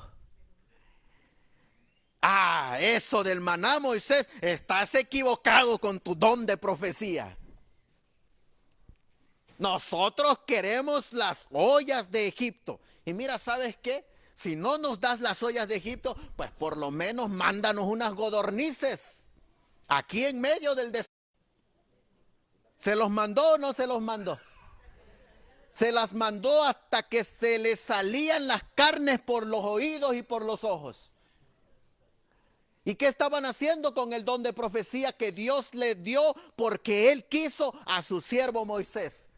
Ah, eso del maná, Moisés, estás equivocado con tu don de profecía. Nosotros queremos las ollas de Egipto. Y mira, ¿sabes qué? Si no nos das las ollas de Egipto, pues por lo menos mándanos unas codornices aquí en medio del desierto. ¿Se los mandó o no se los mandó? Se las mandó hasta que se le salían las carnes por los oídos y por los ojos. ¿Y qué estaban haciendo con el don de profecía que Dios les dio porque Él quiso a su siervo Moisés?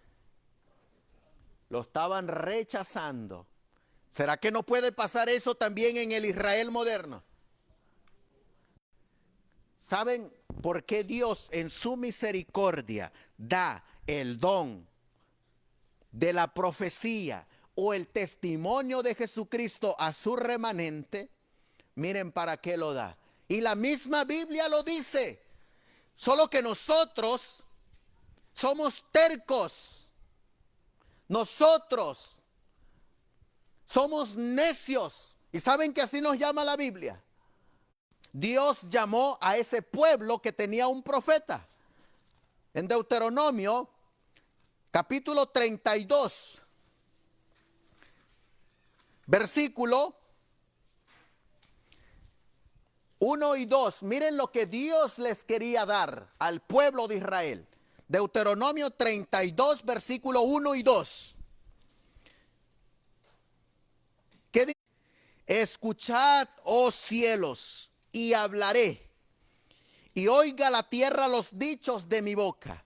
Lo estaban rechazando. ¿Será que no puede pasar eso también en el Israel moderno? ¿Saben por qué Dios en su misericordia da el don de la profecía o el testimonio de Jesucristo a su remanente? Miren para qué lo da. Y la misma Biblia lo dice. Solo que nosotros somos tercos. Nosotros somos necios. ¿Y saben que así nos llama la Biblia? Dios llamó a ese pueblo que tenía un profeta. En Deuteronomio, capítulo 32, versículo 1 y 2. Miren lo que Dios les quería dar al pueblo de Israel. Deuteronomio 32, versículo 1 y 2. ¿Qué dice? Escuchad, oh cielos, y hablaré, y oiga la tierra los dichos de mi boca.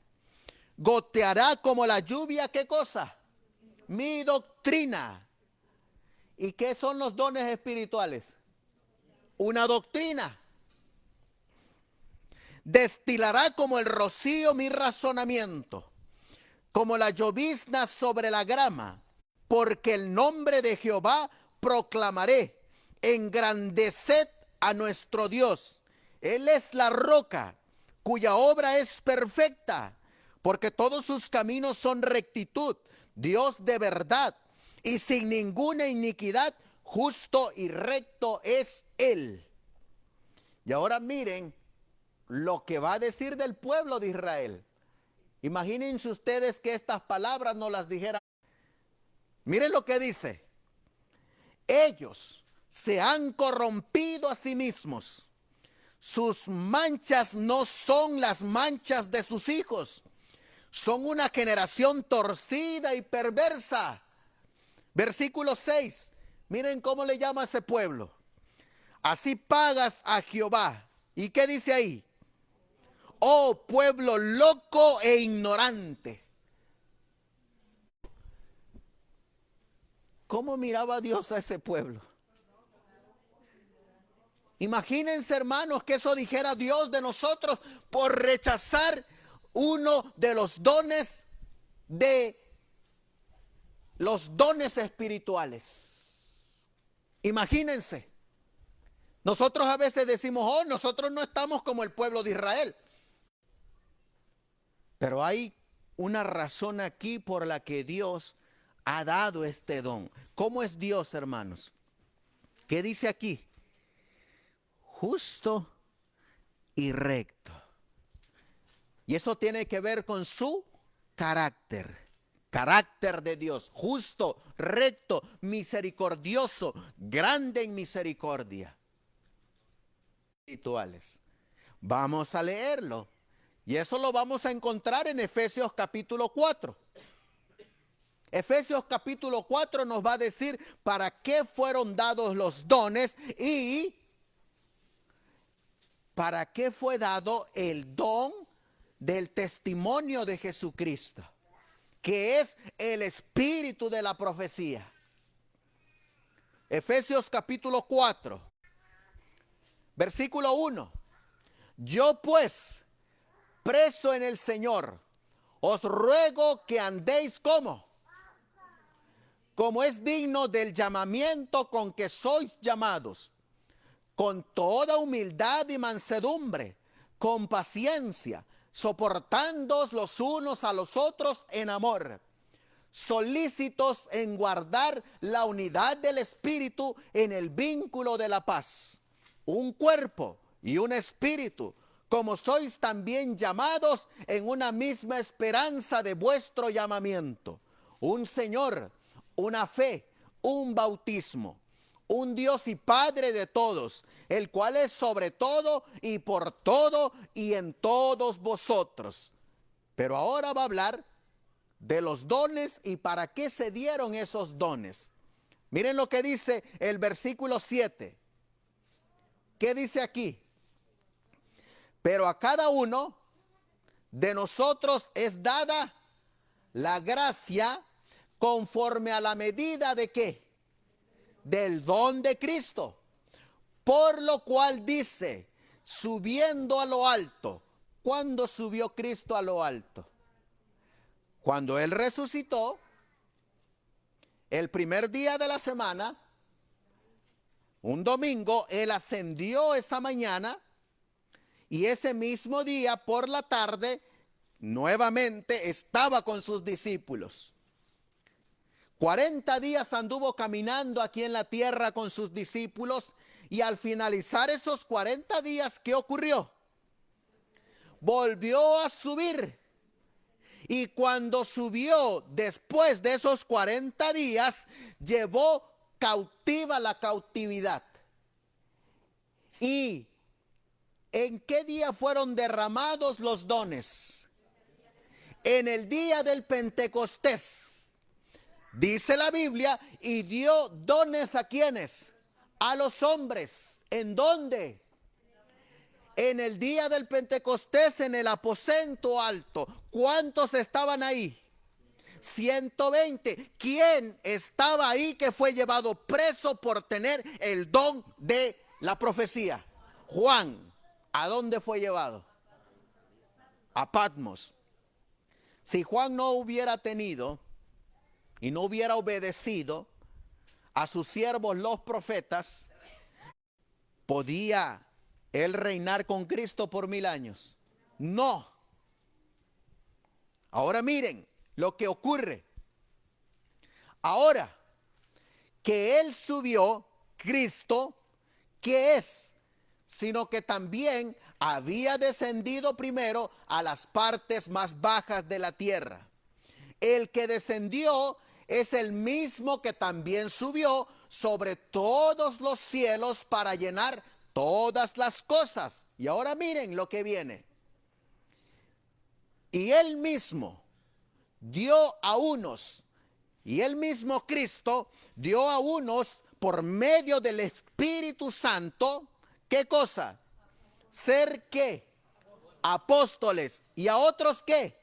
Goteará como la lluvia, ¿qué cosa? Mi doctrina. ¿Y qué son los dones espirituales? Una doctrina. Destilará como el rocío mi razonamiento, como la llovizna sobre la grama, porque el nombre de Jehová proclamaré. Engrandeced a nuestro Dios. Él es la roca, cuya obra es perfecta, porque todos sus caminos son rectitud. Dios de verdad y sin ninguna iniquidad, justo y recto es Él. Y ahora miren lo que va a decir del pueblo de Israel. Imagínense ustedes que estas palabras no las dijera. Miren lo que dice. Ellos se han corrompido a sí mismos. Sus manchas no son las manchas de sus hijos. Son una generación torcida y perversa. Versículo 6. Miren cómo le llama a ese pueblo. Así pagas a Jehová. ¿Y qué dice ahí? Oh pueblo loco e ignorante. ¿Cómo miraba Dios a ese pueblo? Imagínense, hermanos, que eso dijera Dios de nosotros por rechazar uno de los dones espirituales. Imagínense. Nosotros a veces decimos, oh, nosotros no estamos como el pueblo de Israel. Pero hay una razón aquí por la que Dios ha dado este don. ¿Cómo es Dios, hermanos? ¿Qué dice aquí? Justo y recto. Y eso tiene que ver con su carácter. Carácter de Dios. Justo, recto, misericordioso, grande en misericordia. Espirituales. Vamos a leerlo. Y eso lo vamos a encontrar en Efesios capítulo 4. Efesios capítulo 4 nos va a decir para qué fueron dados los dones y para qué fue dado el don del testimonio de Jesucristo, que es el espíritu de la profecía. Efesios capítulo 4, versículo 1. Yo pues, preso en el Señor, os ruego que andéis como es digno del llamamiento con que sois llamados, con toda humildad y mansedumbre, con paciencia, soportándoos los unos a los otros en amor, solícitos en guardar la unidad del Espíritu en el vínculo de la paz. Un cuerpo y un espíritu, como sois también llamados en una misma esperanza de vuestro llamamiento. Un Señor, una fe, un bautismo, un Dios y Padre de todos, el cual es sobre todo y por todo y en todos vosotros. Pero ahora va a hablar de los dones y para qué se dieron esos dones. Miren lo que dice el versículo 7. ¿Qué dice aquí? Pero a cada uno de nosotros es dada la gracia conforme a la medida de ¿qué? Del don de Cristo. Por lo cual dice, subiendo a lo alto. ¿Cuándo subió Cristo a lo alto? Cuando Él resucitó, el primer día de la semana, un domingo, Él ascendió esa mañana y ese mismo día por la tarde, nuevamente estaba con sus discípulos. 40 días anduvo caminando aquí en la tierra con sus discípulos y al finalizar esos 40 días, ¿qué ocurrió? Volvió a subir. Y cuando subió después de esos 40 días, llevó cautiva la cautividad. ¿Y en qué día fueron derramados los dones? En el día del Pentecostés. Dice la Biblia, y dio dones ¿a quiénes? A los hombres. ¿En dónde? En el día del Pentecostés, en el aposento alto. ¿Cuántos estaban ahí? 120. ¿Quién estaba ahí que fue llevado preso por tener el don de la profecía? Juan. ¿A dónde fue llevado? A Patmos. Si Juan no hubiera tenido y no hubiera obedecido a sus siervos los profetas, ¿podía él reinar con Cristo por 1000 años? No. Ahora miren lo que ocurre. Ahora que Él subió, Cristo, ¿qué es? Sino que también había descendido primero a las partes más bajas de la tierra. El que descendió es el mismo que también subió sobre todos los cielos para llenar todas las cosas. Y ahora miren lo que viene. Y Él mismo dio a unos, y Él mismo Cristo dio a unos por medio del Espíritu Santo, ¿qué cosa? Ser ¿qué? Apóstoles. ¿Y a otros qué?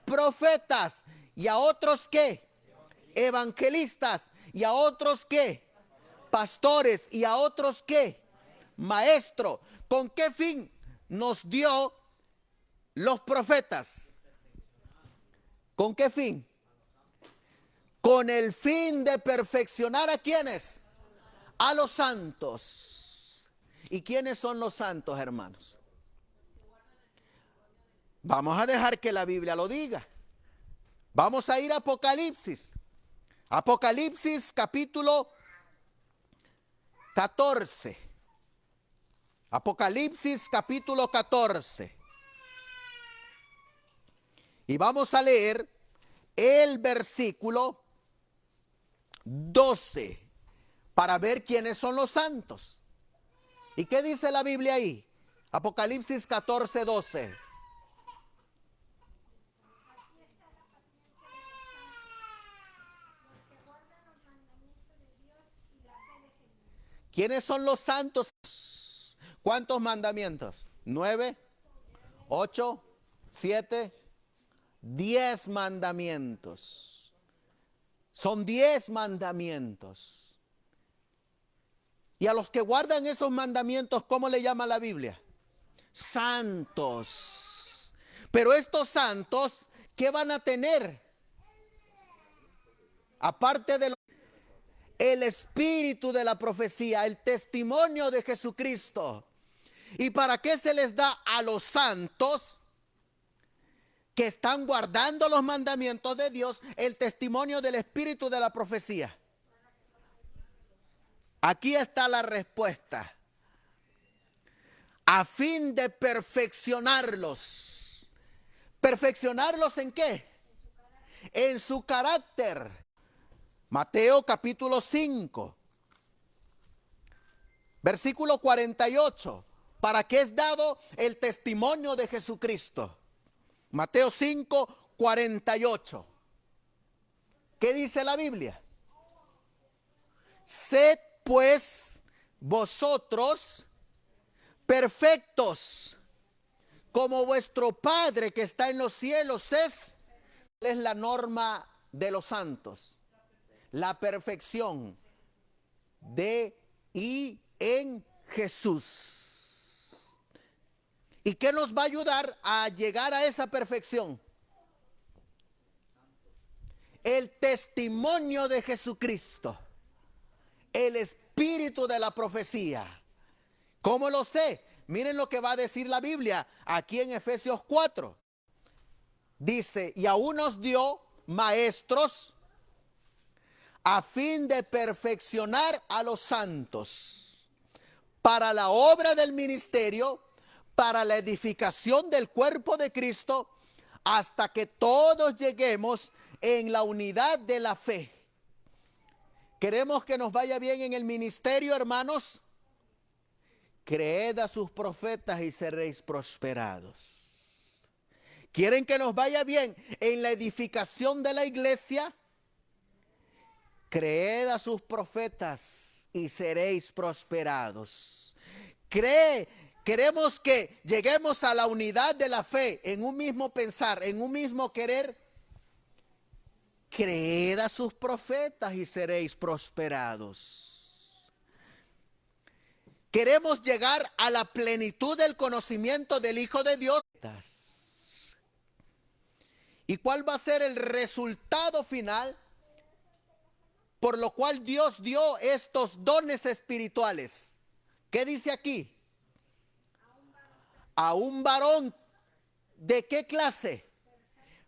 Profetas. ¿Y a otros qué? Evangelistas. ¿Y a otros qué? Pastores. ¿Y a otros qué? Maestro. ¿Con qué fin nos dio los profetas? ¿Con qué fin? Con el fin de perfeccionar ¿a quiénes? A los santos. ¿Y quiénes son los santos, hermanos? Vamos a dejar que la Biblia lo diga. Vamos a ir a Apocalipsis. Apocalipsis capítulo 14. Apocalipsis capítulo 14. Y vamos a leer el versículo 12 para ver quiénes son los santos. ¿Y qué dice la Biblia ahí? Apocalipsis 14, 12. ¿Quiénes son los santos? ¿Cuántos mandamientos? 9, 8, 7, 10 mandamientos. Son 10 mandamientos. Y a los que guardan esos mandamientos, ¿cómo le llama la Biblia? Santos. Pero estos santos, ¿qué van a tener? Aparte de el espíritu de la profecía, el testimonio de Jesucristo. ¿Y para qué se les da a los santos que están guardando los mandamientos de Dios el testimonio del espíritu de la profecía? Aquí está la respuesta. A fin de perfeccionarlos. ¿Perfeccionarlos en qué? En su carácter. Mateo capítulo 5, versículo 48. ¿Para qué es dado el testimonio de Jesucristo? Mateo 5, 48. ¿Qué dice la Biblia? Sed pues vosotros perfectos, como vuestro Padre que está en los cielos es la norma de los santos. La perfección de y en Jesús. ¿Y qué nos va a ayudar a llegar a esa perfección? El testimonio de Jesucristo. El espíritu de la profecía. ¿Cómo lo sé? Miren lo que va a decir la Biblia aquí en Efesios 4. Dice, y aún nos dio maestros a fin de perfeccionar a los santos para la obra del ministerio, para la edificación del cuerpo de Cristo, hasta que todos lleguemos en la unidad de la fe. ¿Queremos que nos vaya bien en el ministerio, hermanos? Creed a sus profetas y seréis prosperados. ¿Quieren que nos vaya bien en la edificación de la iglesia? Creed a sus profetas y seréis prosperados. Queremos que lleguemos a la unidad de la fe, en un mismo pensar, en un mismo querer. Creed a sus profetas y seréis prosperados. Queremos llegar a la plenitud del conocimiento del Hijo de Dios. ¿Y cuál va a ser el resultado final? Por lo cual Dios dio estos dones espirituales. ¿Qué dice aquí? A un varón. ¿De qué clase?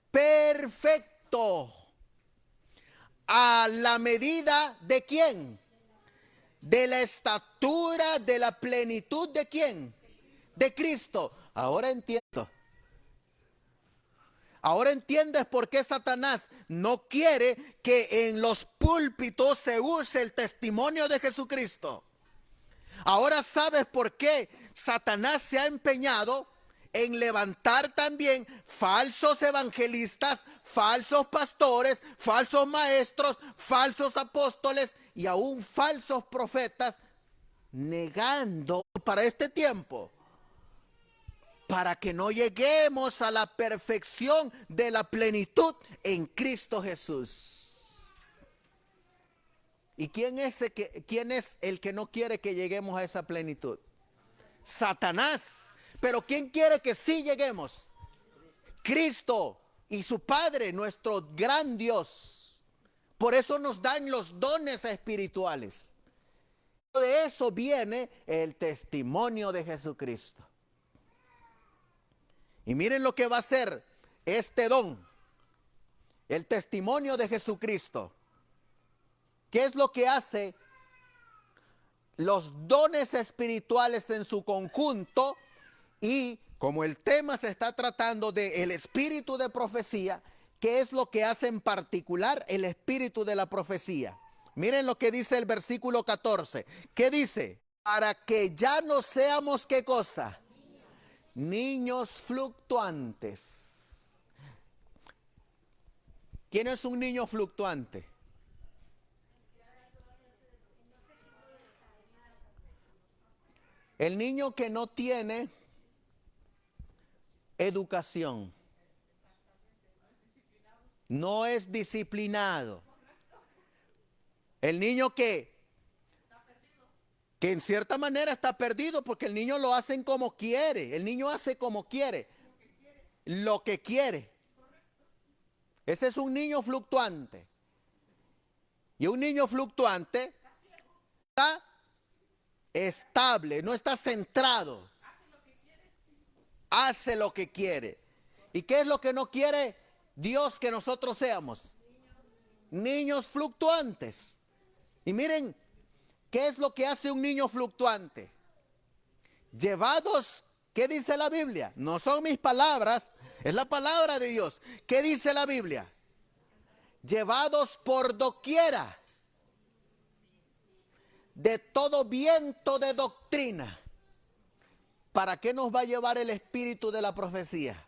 Perfecto. ¿A la medida de quién? De la estatura, de la plenitud de quién? De Cristo. Ahora entiendo. Ahora entiendes por qué Satanás no quiere que en los púlpitos se use el testimonio de Jesucristo. Ahora sabes por qué Satanás se ha empeñado en levantar también falsos evangelistas, falsos pastores, falsos maestros, falsos apóstoles y aún falsos profetas, negando para este tiempo. Para que no lleguemos a la perfección de la plenitud en Cristo Jesús. ¿Y quién es el que no quiere que lleguemos a esa plenitud? Satanás. Pero ¿quién quiere que sí lleguemos? Cristo y su Padre, nuestro gran Dios. Por eso nos dan los dones espirituales. De eso viene el testimonio de Jesucristo. Y miren lo que va a hacer este don, el testimonio de Jesucristo. ¿Qué es lo que hace? Los dones espirituales en su conjunto, y como el tema se está tratando del espíritu de profecía, ¿qué es lo que hace en particular el espíritu de la profecía? Miren lo que dice el versículo 14. ¿Qué dice? Para que ya no seamos, ¿qué cosa? Niños fluctuantes. ¿Quién es un niño fluctuante? El niño que no tiene educación, no es disciplinado. El niño que en cierta manera está perdido, porque el niño lo hacen como quiere. El niño hace como quiere, lo que quiere. Ese es un niño fluctuante. Y un niño fluctuante está estable, no está centrado. Hace lo que quiere. ¿Y qué es lo que no quiere Dios que nosotros seamos? Niños fluctuantes. Y miren, ¿qué es lo que hace un niño fluctuante? Llevados, ¿qué dice la Biblia? No son mis palabras, es la palabra de Dios. ¿Qué dice la Biblia? Llevados por doquiera de todo viento de doctrina. ¿Para qué nos va a llevar el espíritu de la profecía?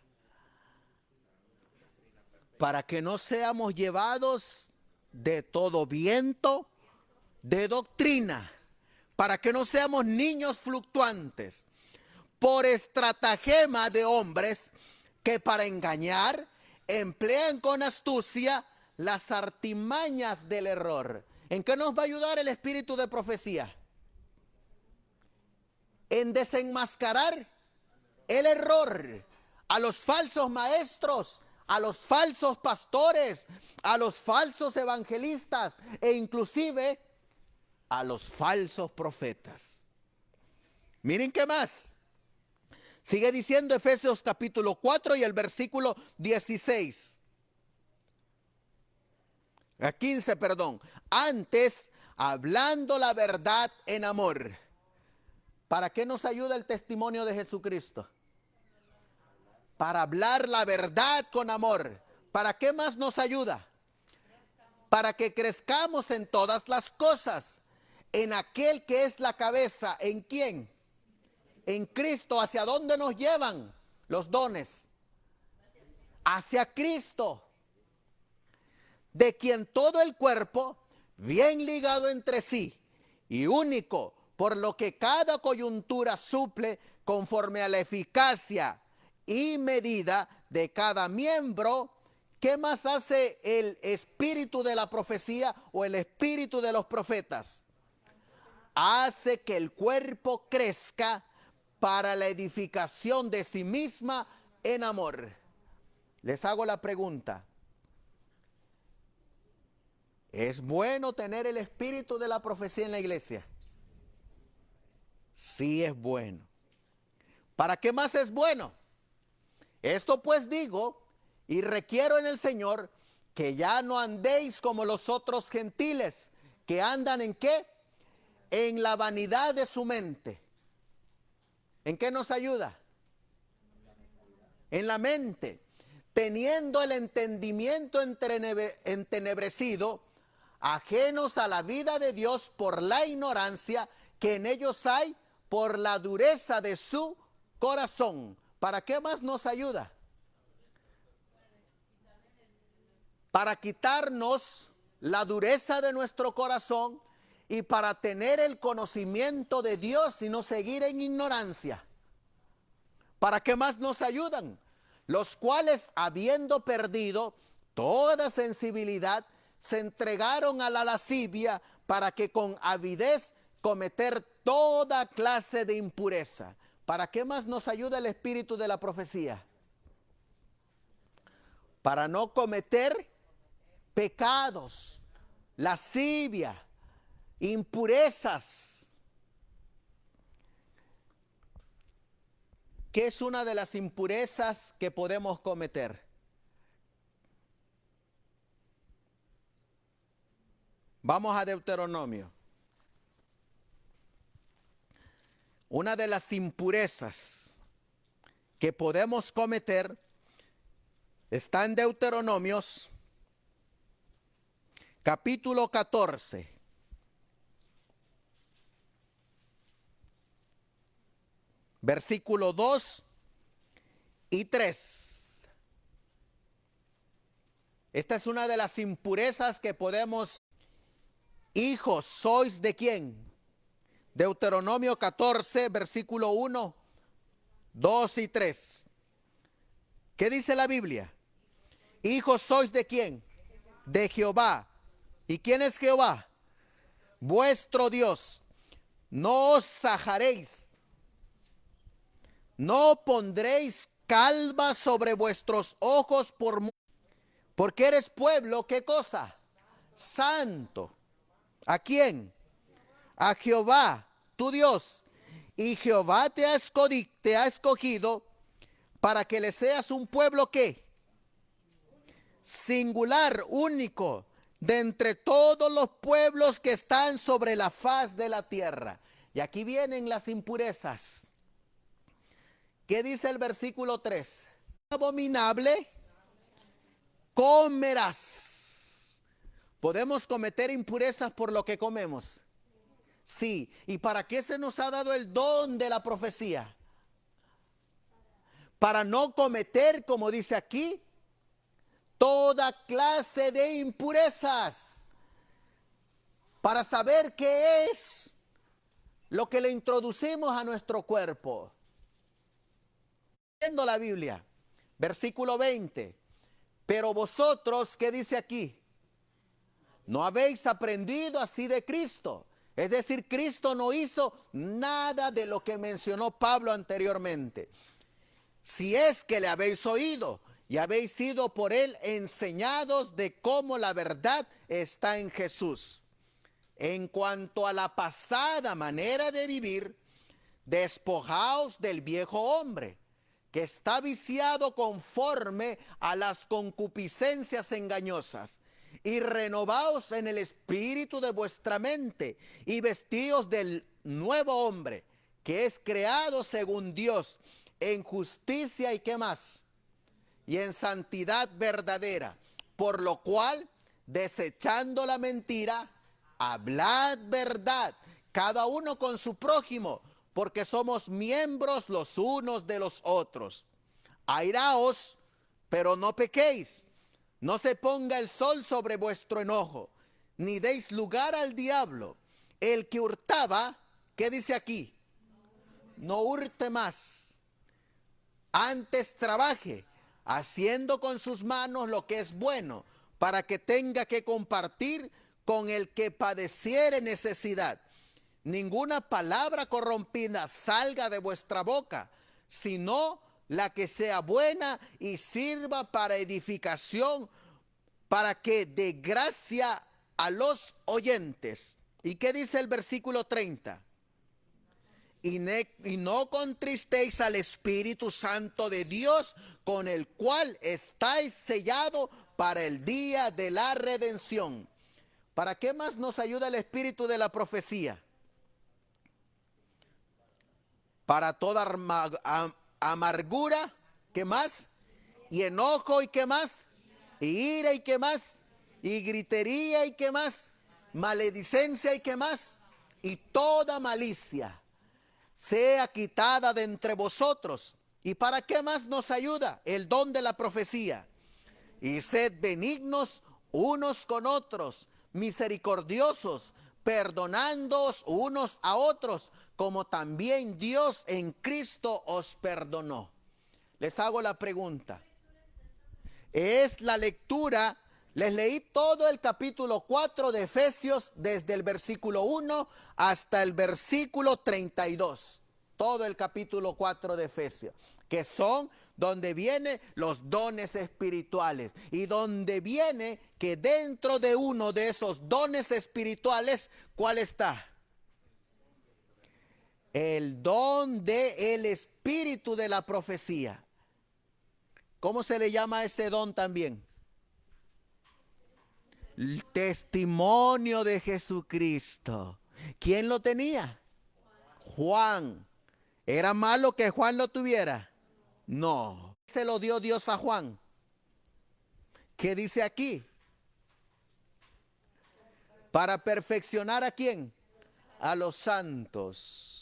Para que no seamos llevados de todo viento de doctrina, para que no seamos niños fluctuantes, por estratagema de hombres que para engañar emplean con astucia las artimañas del error. ¿En qué nos va a ayudar el espíritu de profecía? En desenmascarar el error a los falsos maestros, a los falsos pastores, a los falsos evangelistas e inclusive a los falsos profetas. Miren qué más. Sigue diciendo Efesios capítulo 4 y el versículo 16. A 15, perdón. Antes, hablando la verdad en amor. ¿Para qué nos ayuda el testimonio de Jesucristo? Para hablar la verdad con amor. ¿Para qué más nos ayuda? Para que crezcamos en todas las cosas, en aquel que es la cabeza. ¿En quién? En Cristo. ¿Hacia dónde nos llevan los dones? Hacia Cristo, de quien todo el cuerpo, bien ligado entre sí y único, por lo que cada coyuntura suple conforme a la eficacia y medida de cada miembro. ¿Qué más hace el espíritu de la profecía o el espíritu de los profetas? Hace que el cuerpo crezca para la edificación de sí misma en amor. Les hago la pregunta. ¿Es bueno tener el espíritu de la profecía en la iglesia? Sí, es bueno. ¿Para qué más es bueno? Esto pues digo y requiero en el Señor que ya no andéis como los otros gentiles, que andan ¿en qué? En la vanidad de su mente. ¿En qué nos ayuda? En la mente, teniendo el entendimiento entenebrecido, ajenos a la vida de Dios por la ignorancia que en ellos hay, por la dureza de su corazón. ¿Para qué más nos ayuda? Para quitarnos la dureza de nuestro corazón y para tener el conocimiento de Dios y no seguir en ignorancia. ¿Para qué más nos ayudan? Los cuales, habiendo perdido toda sensibilidad, se entregaron a la lascivia para que con avidez cometer toda clase de impureza. ¿Para qué más nos ayuda el espíritu de la profecía? Para no cometer pecados, lascivia, impurezas. ¿Qué es una de las impurezas que podemos cometer? Vamos a Deuteronomio. Una de las impurezas que podemos cometer está en Deuteronomios capítulo 14. Versículo 2 y 3. Esta es una de las impurezas que podemos. Hijos, ¿sois de quién? Deuteronomio 14, versículo 1, 2 y 3. ¿Qué dice la Biblia? Hijos sois ¿de quién? De Jehová. ¿Y quién es Jehová? Vuestro Dios. No os sajaréis, no pondréis calva sobre vuestros ojos porque eres pueblo, ¿qué cosa? Santo. ¿A quién? A Jehová, tu Dios. Y Jehová te ha escogido para que le seas un pueblo, ¿qué? Singular, único, de entre todos los pueblos que están sobre la faz de la tierra. Y aquí vienen las impurezas. ¿Qué dice el versículo 3? Abominable comerás. ¿Podemos cometer impurezas por lo que comemos? Sí. ¿Y para qué se nos ha dado el don de la profecía? Para no cometer, como dice aquí, toda clase de impurezas. Para saber qué es lo que le introducimos a nuestro cuerpo. Viendo la Biblia, versículo 20. Pero vosotros, ¿qué dice aquí? No habéis aprendido así de Cristo. Es decir, Cristo no hizo nada de lo que mencionó Pablo anteriormente. Si es que le habéis oído y habéis sido por él enseñados de cómo la verdad está en Jesús. En cuanto a la pasada manera de vivir, despojaos del viejo hombre, que está viciado conforme a las concupiscencias engañosas, y renovaos en el espíritu de vuestra mente, y vestíos del nuevo hombre, que es creado según Dios, en justicia y ¿qué más? Y en santidad verdadera. Por lo cual, desechando la mentira, hablad verdad, cada uno con su prójimo, porque somos miembros los unos de los otros. Airaos, pero no pequéis. No se ponga el sol sobre vuestro enojo, ni deis lugar al diablo. El que hurtaba, ¿qué dice aquí? No hurte más. Antes trabaje, haciendo con sus manos lo que es bueno, para que tenga que compartir con el que padeciere necesidad. Ninguna palabra corrompida salga de vuestra boca, sino la que sea buena y sirva para edificación, para que dé gracia a los oyentes. ¿Y qué dice el versículo 30? Y no contristéis al Espíritu Santo de Dios, con el cual estáis sellados para el día de la redención. ¿Para qué más nos ayuda el Espíritu de la profecía? Para toda amargura, ¿qué más? Y enojo, ¿y qué más? Y ira, ¿y qué más? Y gritería, ¿y qué más? Maledicencia, ¿y qué más? Y toda malicia sea quitada de entre vosotros. ¿Y para qué más nos ayuda? El don de la profecía. Y sed benignos unos con otros, misericordiosos, perdonándoos unos a otros, como también Dios en Cristo os perdonó. Les hago la pregunta. Es la lectura, les leí todo el capítulo 4 de Efesios, desde el versículo 1 hasta el versículo 32. Todo el capítulo 4 de Efesios, que son donde vienen los dones espirituales y donde viene que dentro de uno de esos dones espirituales, ¿cuál está? El don del espíritu de la profecía. ¿Cómo se le llama a ese don también? El testimonio de Jesucristo. ¿Quién lo tenía? Juan. ¿Era malo que Juan lo tuviera? No. Se lo dio Dios a Juan. ¿Qué dice aquí? Para perfeccionar ¿a quién? A los santos.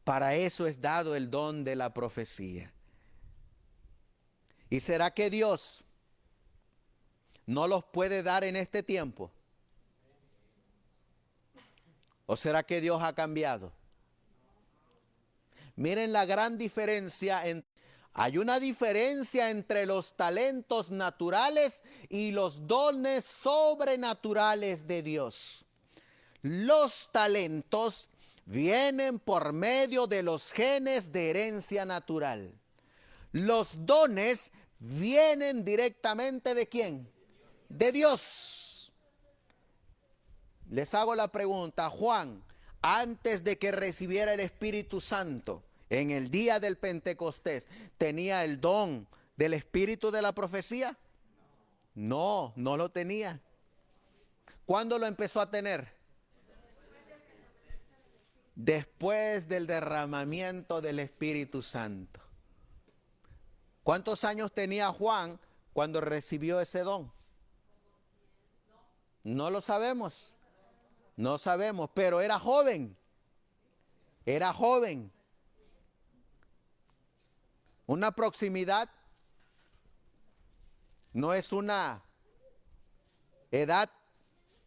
Para eso es dado el don de la profecía. ¿Y será que Dios no los puede dar en este tiempo? ¿O será que Dios ha cambiado? Miren la gran diferencia. Hay una diferencia entre los talentos naturales y los dones sobrenaturales de Dios. Los talentos vienen por medio de los genes de herencia natural. Los dones vienen directamente ¿de quién? De Dios. Les hago la pregunta, Juan, antes de que recibiera el Espíritu Santo, en el día del Pentecostés, ¿tenía el don del Espíritu de la profecía? No, no lo tenía. ¿Cuándo lo empezó a tener? Después del derramamiento del Espíritu Santo. ¿Cuántos años tenía Juan cuando recibió ese don? No lo sabemos. No sabemos, pero era joven. Era joven. Una proximidad no es una edad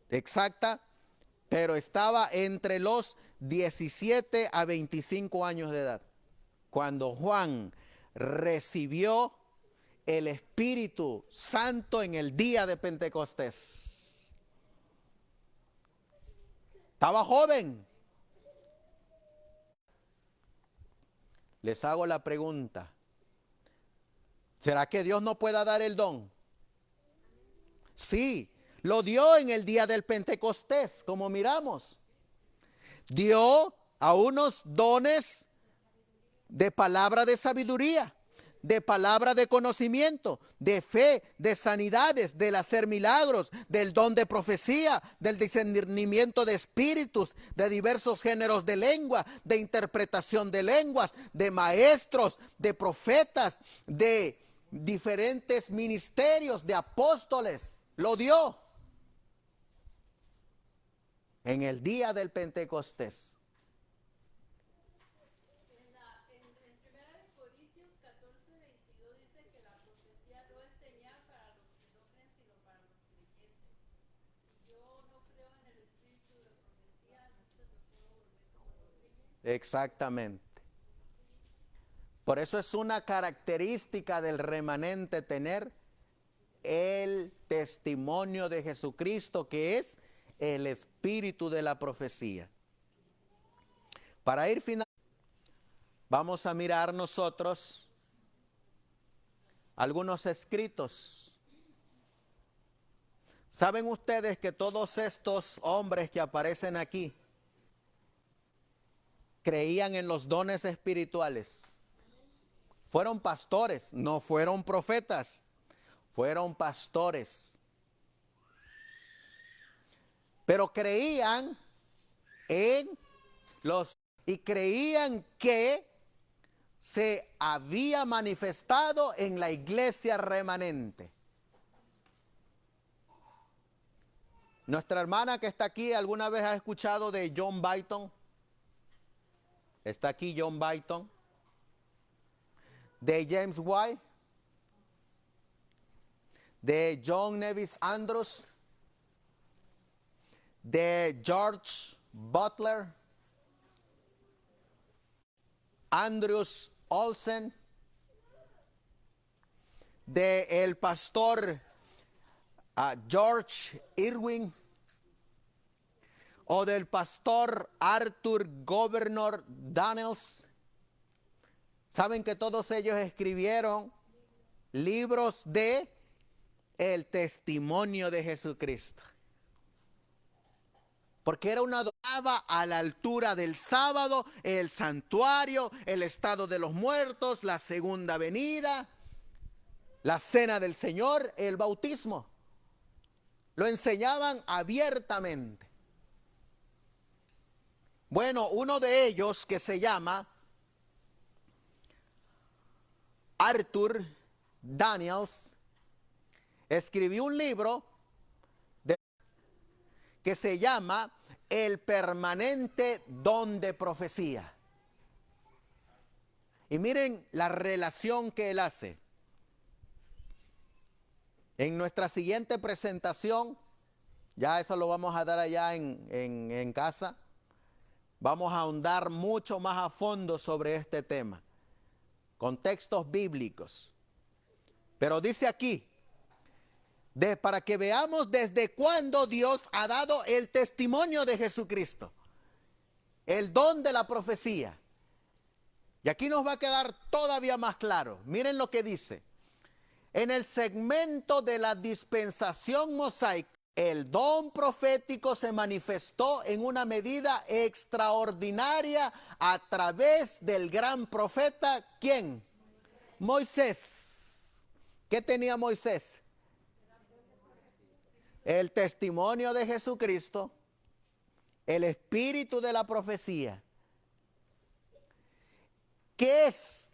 exacta, pero estaba entre los 17 a 25 años de edad cuando Juan recibió el Espíritu Santo en el día de Pentecostés. Estaba joven. Les hago la pregunta, ¿será que Dios no pueda dar el don? Sí, lo dio en el día del Pentecostés, como miramos. Dio a unos dones de palabra de sabiduría, de palabra de conocimiento, de fe, de sanidades, del hacer milagros, del don de profecía, del discernimiento de espíritus, de diversos géneros de lengua, de interpretación de lenguas, de maestros, de profetas, de diferentes ministerios, de apóstoles. Lo dio en el día del Pentecostés. En Primera de Corintios 14:22 dice que la profecía no es señal para los que no creen, sino para los creyentes. Si yo no creo en el espíritu de profecía, entonces me puedo volver como no creyente. Exactamente. Por eso es una característica del remanente tener el testimonio de Jesucristo, que es el espíritu de la profecía. Para ir final, vamos a mirar nosotros algunos escritos. ¿Saben ustedes que todos estos hombres que aparecen aquí creían en los dones espirituales? Fueron pastores, no fueron profetas, fueron pastores. Pero creían en los y creían que se había manifestado en la iglesia remanente. Nuestra hermana que está aquí, ¿alguna vez ha escuchado de John Byton? Está aquí John Byton. De James White. De John Nevis Andrews. De George Butler. Andrews Olsen. De el pastor George Irwin, o del pastor Arthur Governor Daniels. Saben que todos ellos escribieron libros de el testimonio de Jesucristo, porque era una adoraba a la altura del sábado, el santuario, el estado de los muertos, la segunda venida, la cena del Señor, el bautismo. Lo enseñaban abiertamente. Bueno, uno de ellos, que se llama Arthur Daniels, escribió un libro que se llama El permanente don de profecía. Y miren la relación que él hace. En nuestra siguiente presentación, ya eso lo vamos a dar allá en casa, vamos a ahondar mucho más a fondo sobre este tema, con textos bíblicos. Pero dice aquí, para que veamos desde cuándo Dios ha dado el testimonio de Jesucristo, el don de la profecía. Y aquí nos va a quedar todavía más claro. Miren lo que dice. En el segmento de la dispensación mosaica, el don profético se manifestó en una medida extraordinaria a través del gran profeta, ¿quién? Moisés. ¿Qué tenía Moisés? El testimonio de Jesucristo, el espíritu de la profecía. ¿Qué es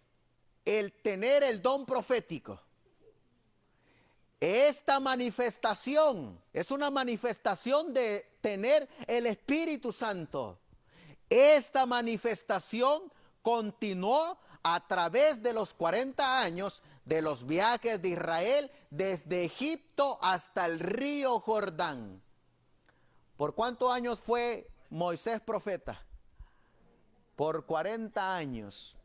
el tener el don profético? Esta manifestación es una manifestación de tener el Espíritu Santo. Esta manifestación continuó a través de los 40 años de los viajes de Israel desde Egipto hasta el río Jordán. ¿Por cuántos años fue Moisés profeta? Por 40 años.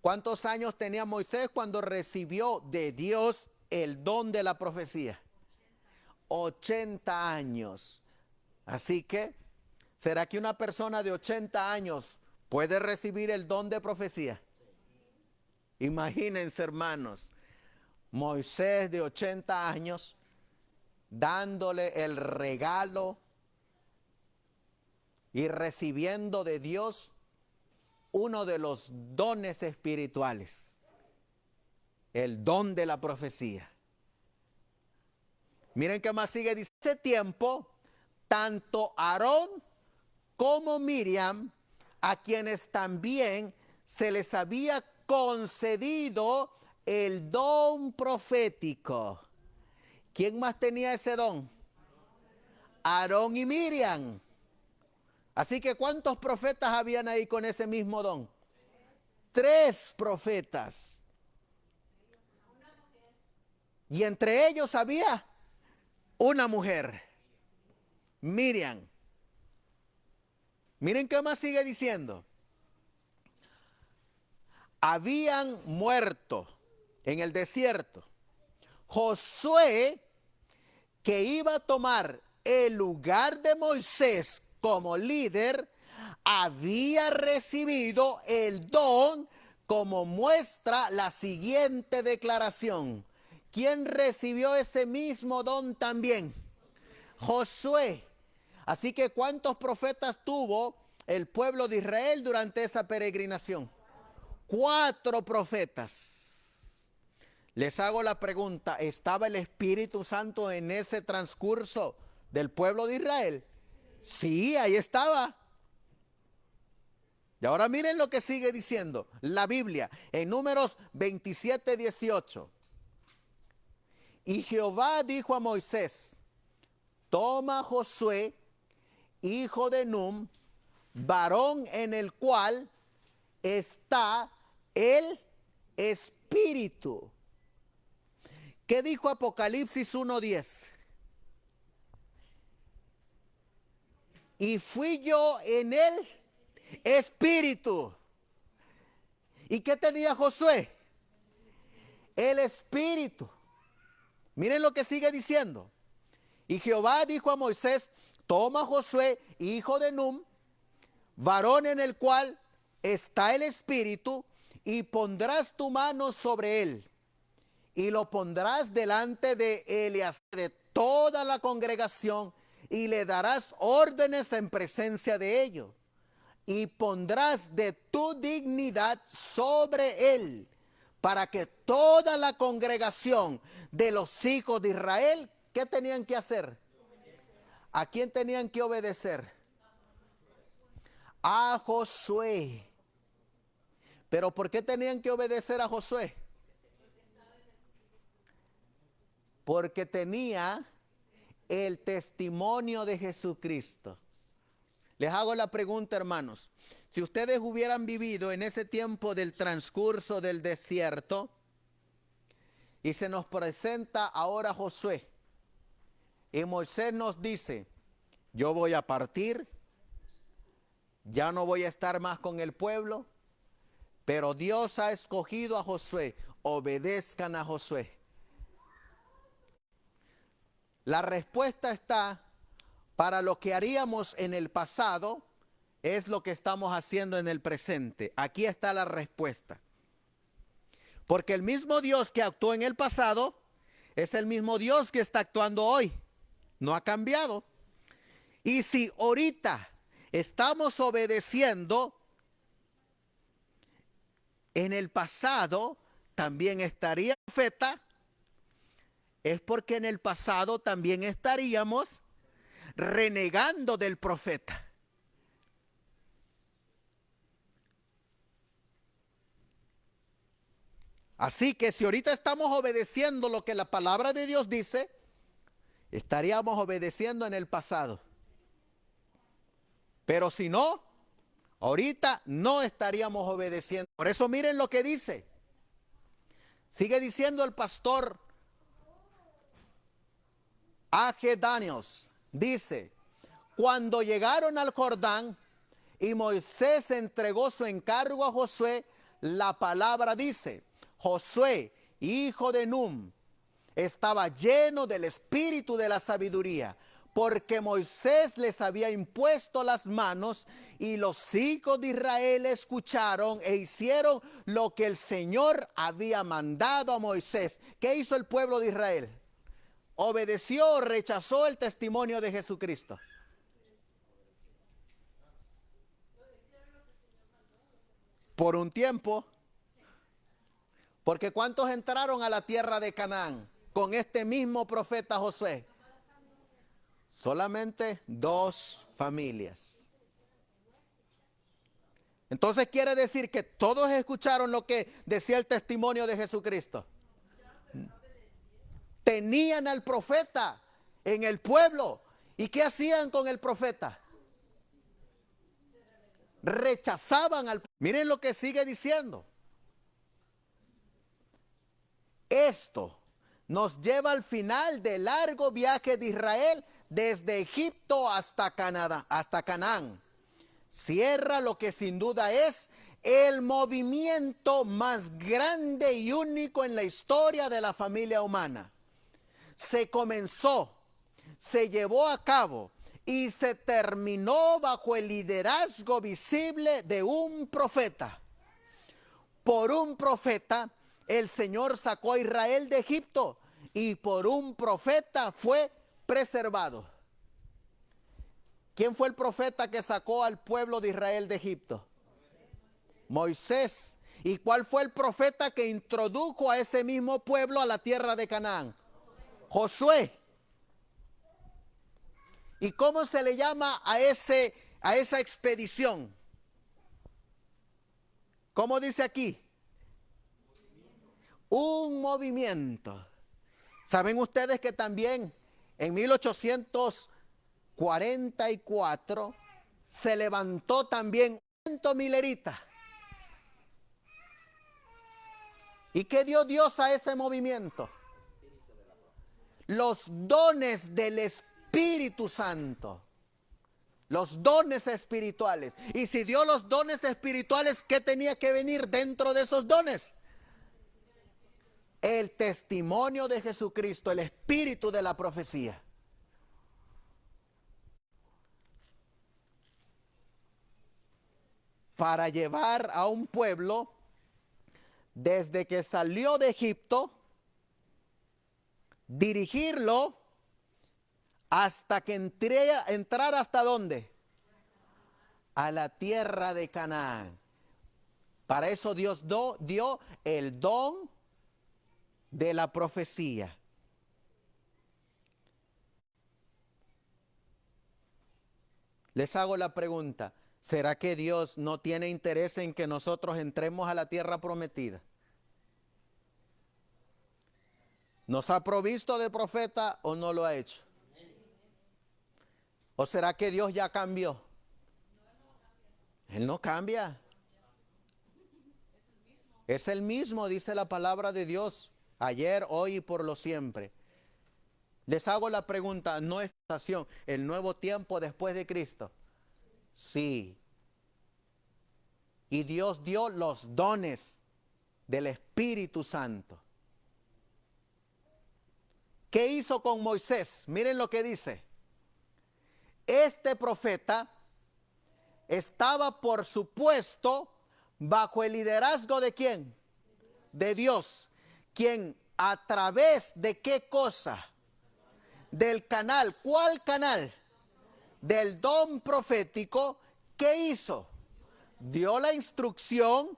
¿Cuántos años tenía Moisés cuando recibió de Dios el don de la profecía? 80 años. Así que, ¿será que una persona de 80 años puede recibir el don de profecía? Imagínense, hermanos, Moisés de 80 años dándole el regalo y recibiendo de Dios uno de los dones espirituales, el don de la profecía. Miren qué más sigue, dice, ese tiempo, tanto Aarón como Miriam, a quienes también se les había concedido el don profético. ¿Quién más tenía ese don? Aarón y Miriam. Así que ¿cuántos profetas habían ahí con ese mismo don? 3 profetas. Y entre ellos había una mujer, Miriam. Miren qué más sigue diciendo. Habían muerto en el desierto Josué, que iba a tomar el lugar de Moisés como líder, había recibido el don, como muestra la siguiente declaración. ¿Quién recibió ese mismo don también? Josué. Así que ¿cuántos profetas tuvo el pueblo de Israel durante esa peregrinación? 4 profetas. Les hago la pregunta, ¿estaba el Espíritu Santo en ese transcurso del pueblo de Israel? Sí, ahí estaba. Y ahora miren lo que sigue diciendo la Biblia en Números 27, 18. Y Jehová dijo a Moisés, toma a Josué, hijo de Num, varón en el cual está el Espíritu. ¿Qué dijo Apocalipsis 1:10? Y fui yo en el Espíritu. ¿Y qué tenía Josué? El Espíritu. Miren lo que sigue diciendo. Y Jehová dijo a Moisés, toma a Josué, hijo de Num, varón en el cual está el Espíritu, y pondrás tu mano sobre él, y lo pondrás delante de Eleazar, de toda la congregación, y le darás órdenes en presencia de ellos, y pondrás de tu dignidad sobre él, para que toda la congregación de los hijos de Israel, ¿qué tenían que hacer? ¿A quién tenían que obedecer? A Josué. ¿Pero por qué tenían que obedecer a Josué? Porque tenía el testimonio de Jesucristo. Les hago la pregunta, hermanos. Si ustedes hubieran vivido en ese tiempo del transcurso del desierto y se nos presenta ahora Josué y Moisés nos dice, yo voy a partir, ya no voy a estar más con el pueblo, pero Dios ha escogido a Josué. Obedezcan a Josué. La respuesta está para lo que haríamos en el pasado, es lo que estamos haciendo en el presente. Aquí está la respuesta. Porque el mismo Dios que actuó en el pasado es el mismo Dios que está actuando hoy. No ha cambiado. Y si ahorita estamos obedeciendo, en el pasado también estaría el profeta, es porque en el pasado también estaríamos renegando del profeta. Así que si ahorita estamos obedeciendo lo que la palabra de Dios dice, estaríamos obedeciendo en el pasado. Pero si no, ahorita no estaríamos obedeciendo. Por eso miren lo que dice. Sigue diciendo el pastor A.G. Daniels. Dice, cuando llegaron al Jordán y Moisés entregó su encargo a Josué, la palabra dice, Josué, hijo de Num, estaba lleno del espíritu de la sabiduría, porque Moisés les había impuesto las manos y los hijos de Israel escucharon e hicieron lo que el Señor había mandado a Moisés. ¿Qué hizo el pueblo de Israel? ¿Obedeció o rechazó el testimonio de Jesucristo? Por un tiempo. Porque ¿cuántos entraron a la tierra de Canaán con este mismo profeta Josué? Solamente 2 familias. Entonces quiere decir que todos escucharon lo que decía el testimonio de Jesucristo. Tenían al profeta en el pueblo. ¿Y qué hacían con el profeta? Rechazaban al... Miren lo que sigue diciendo. Esto nos lleva al final del largo viaje de Israel desde Egipto hasta Canaán. Cierra lo que sin duda es el movimiento más grande y único en la historia de la familia humana. Se comenzó, se llevó a cabo y se terminó bajo el liderazgo visible de un profeta. Por un profeta el Señor sacó a Israel de Egipto y por un profeta fue preservado. ¿Quién fue el profeta que sacó al pueblo de Israel de Egipto? Moisés. ¿Y cuál fue el profeta que introdujo a ese mismo pueblo a la tierra de Canaán? Josué. ¿Y cómo se le llama a esa expedición? ¿Cómo dice aquí? Un movimiento. ¿Saben ustedes que también en 1844 se levantó también un movimiento milerita? ¿Y qué dio Dios a ese movimiento? Los dones del Espíritu Santo. Los dones espirituales. Y si dio los dones espirituales, ¿qué tenía que venir dentro de esos dones? El testimonio de Jesucristo, el espíritu de la profecía. Para llevar a un pueblo desde que salió de Egipto, dirigirlo hasta que entrar hasta ¿dónde? A la tierra de Canaán. Para eso Dios dio el don de la profecía. Les hago la pregunta, ¿será que Dios no tiene interés en que nosotros entremos a la tierra prometida? ¿Nos ha provisto de profeta o no lo ha hecho? ¿O será que Dios ya cambió? Él no cambia. Es el mismo, dice la palabra de Dios, ayer, hoy y por lo siempre. Les hago la pregunta, ¿no es estación el nuevo tiempo después de Cristo? Sí, y Dios dio los dones del Espíritu Santo. ¿Qué hizo con Moisés? Miren lo que dice. Este profeta estaba, por supuesto, bajo el liderazgo ¿de quién? De Dios. Quien a través de qué cosa? Del canal. ¿Cuál canal? Del don profético. ¿Qué hizo? Dio la instrucción,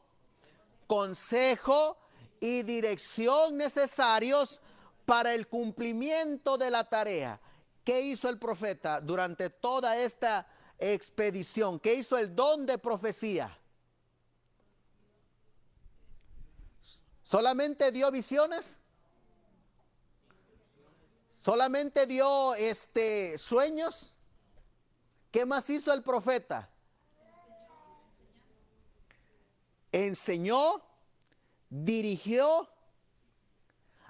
consejo y dirección necesarios para el cumplimiento de la tarea. ¿Qué hizo el profeta durante toda esta expedición? ¿Qué hizo el don de profecía? ¿Solamente dio visiones? ¿Solamente dio sueños? ¿Qué más hizo el profeta? Enseñó, dirigió,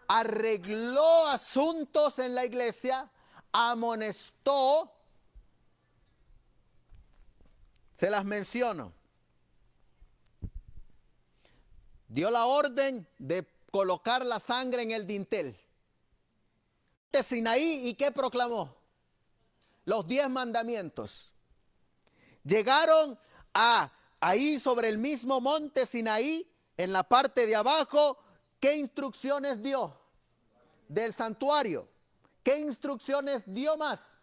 arregló asuntos en la iglesia, amonestó. Se las menciono. Dio la orden de colocar la sangre en el dintel de Sinaí. ¿Y qué proclamó? Los 10 mandamientos. Llegaron ahí sobre el mismo monte Sinaí, en la parte de abajo. ¿Qué instrucciones dio? Del santuario. ¿Qué instrucciones dio más?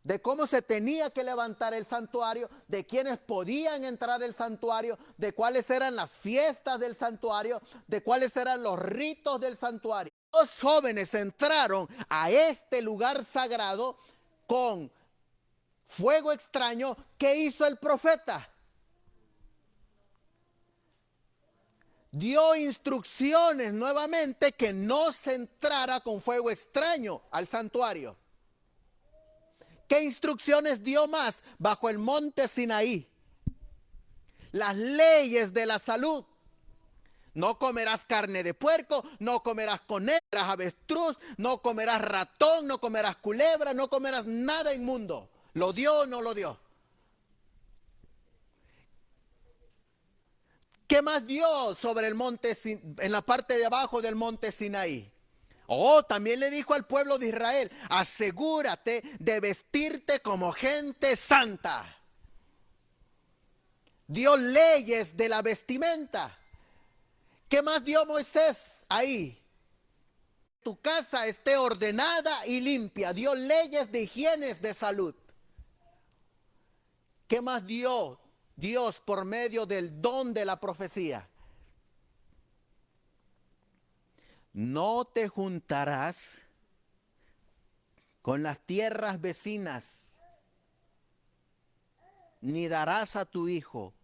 De cómo se tenía que levantar el santuario, de quiénes podían entrar al santuario, de cuáles eran las fiestas del santuario, de cuáles eran los ritos del santuario. Los jóvenes entraron a este lugar sagrado con fuego extraño. ¿Qué hizo el profeta? Dio instrucciones nuevamente que no se entrara con fuego extraño al santuario. ¿Qué instrucciones dio más bajo el monte Sinaí? Las leyes de la salud. No comerás carne de puerco, no comerás conejo, avestruz, no comerás ratón, no comerás culebra, no comerás nada inmundo. ¿Lo dio o no lo dio? ¿Qué más dio sobre el monte, en la parte de abajo del monte Sinaí? También le dijo al pueblo de Israel: asegúrate de vestirte como gente santa. Dio leyes de la vestimenta. ¿Qué más dio Moisés ahí? Tu casa esté ordenada y limpia. Dio leyes de higiene de salud. ¿Qué más dio Dios por medio del don de la profecía? No te juntarás con las tierras vecinas, ni darás a tu hijo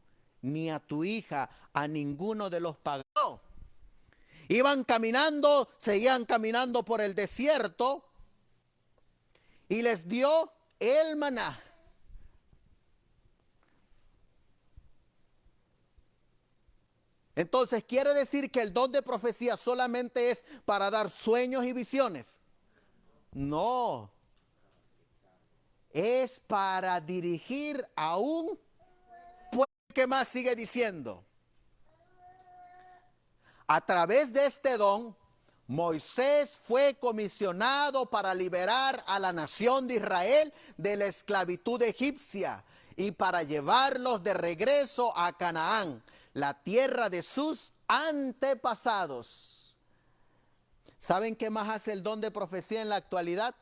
ni a tu hija a ninguno de los paganos. Iban caminando, seguían caminando por el desierto y les dio el maná. Entonces, ¿quiere decir que el don de profecía solamente es para dar sueños y visiones? No. Es para dirigir a un pueblo. ¿Qué más sigue diciendo? A través de este don, Moisés fue comisionado para liberar a la nación de Israel de la esclavitud egipcia y para llevarlos de regreso a Canaán, la tierra de sus antepasados. ¿Saben qué más hace el don de profecía en la actualidad?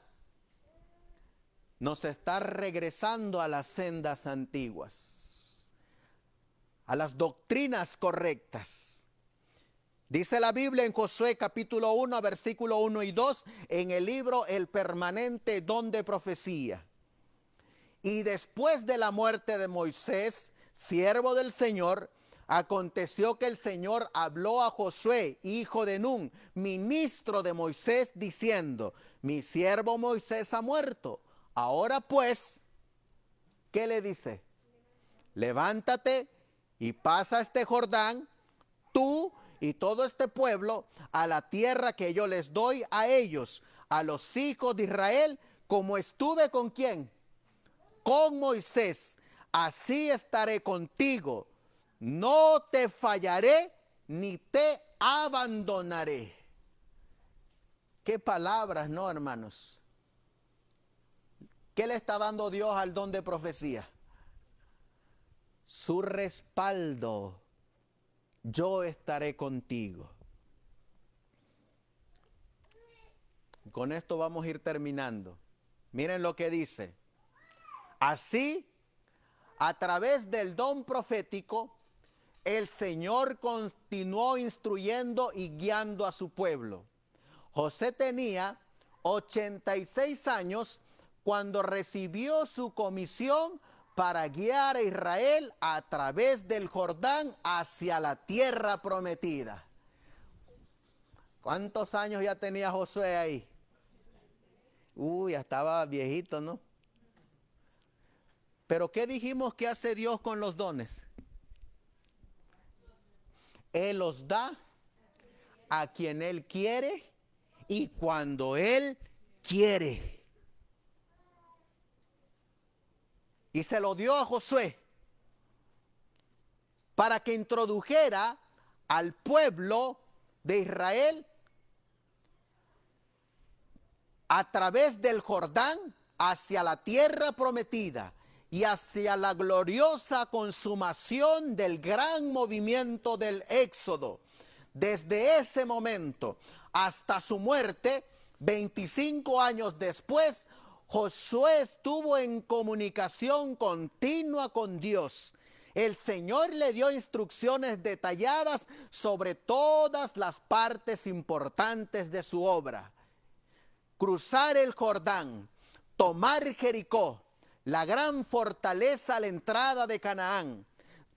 Nos está regresando a las sendas antiguas, a las doctrinas correctas. Dice la Biblia en Josué capítulo 1, versículo 1 y 2, en el libro El permanente don de profecía. Y después de la muerte de Moisés, siervo del Señor, aconteció que el Señor habló a Josué, hijo de Nun, ministro de Moisés, diciendo: mi siervo Moisés ha muerto. Ahora pues, ¿qué le dice? Levántate y pasa este Jordán, tú y todo este pueblo, a la tierra que yo les doy a ellos, a los hijos de Israel, como estuve con ¿quién? Con Moisés. así estaré contigo. No te fallaré ni te abandonaré. Qué palabras, ¿no, hermanos? ¿Qué le está dando Dios al don de profecía? Su respaldo. Yo estaré contigo. Con esto vamos a ir terminando. Miren lo que dice. Así, a través del don profético, el Señor continuó instruyendo y guiando a su pueblo. José tenía 86 años cuando recibió su comisión para guiar a Israel a través del Jordán hacia la tierra prometida. ¿Cuántos años ya tenía Josué ahí? Ya estaba viejito, ¿no? Pero ¿qué dijimos que hace Dios con los dones? Él los da a quien Él quiere y cuando Él quiere. Y se lo dio a Josué para que introdujera al pueblo de Israel a través del Jordán hacia la tierra prometida y hacia la gloriosa consumación del gran movimiento del Éxodo. Desde ese momento hasta su muerte, 25 años después, Josué estuvo en comunicación continua con Dios. El Señor le dio instrucciones detalladas sobre todas las partes importantes de su obra. Cruzar el Jordán, tomar Jericó, la gran fortaleza a la entrada de Canaán,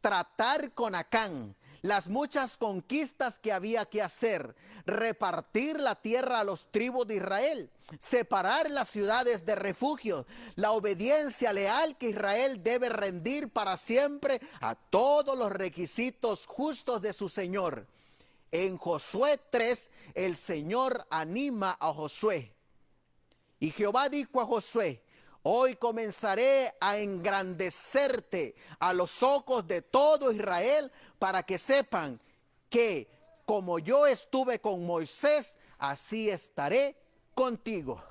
tratar con Acán, las muchas conquistas que había que hacer, repartir la tierra a los tribus de Israel, separar las ciudades de refugio, la obediencia leal que Israel debe rendir para siempre a todos los requisitos justos de su Señor. En Josué 3, el Señor anima a Josué. Y Jehová dijo a Josué: hoy comenzaré a engrandecerte a los ojos de todo Israel para que sepan que como yo estuve con Moisés, así estaré contigo.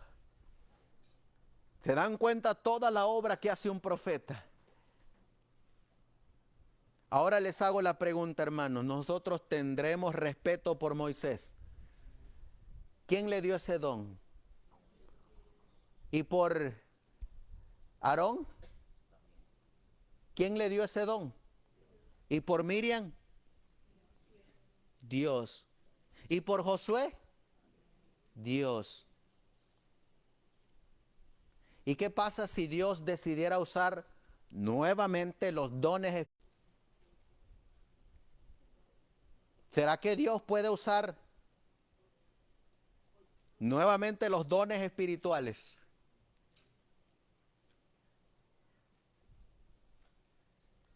¿Se dan cuenta toda la obra que hace un profeta? Ahora les hago la pregunta, hermanos. ¿Nosotros tendremos respeto por Moisés? ¿Quién le dio ese don? ¿Y por Aarón? ¿Quién le dio ese don? ¿Y por Miriam? Dios. ¿Y por Josué? Dios. ¿Y qué pasa si Dios decidiera usar nuevamente los dones? ¿Será que Dios puede usar nuevamente los dones espirituales?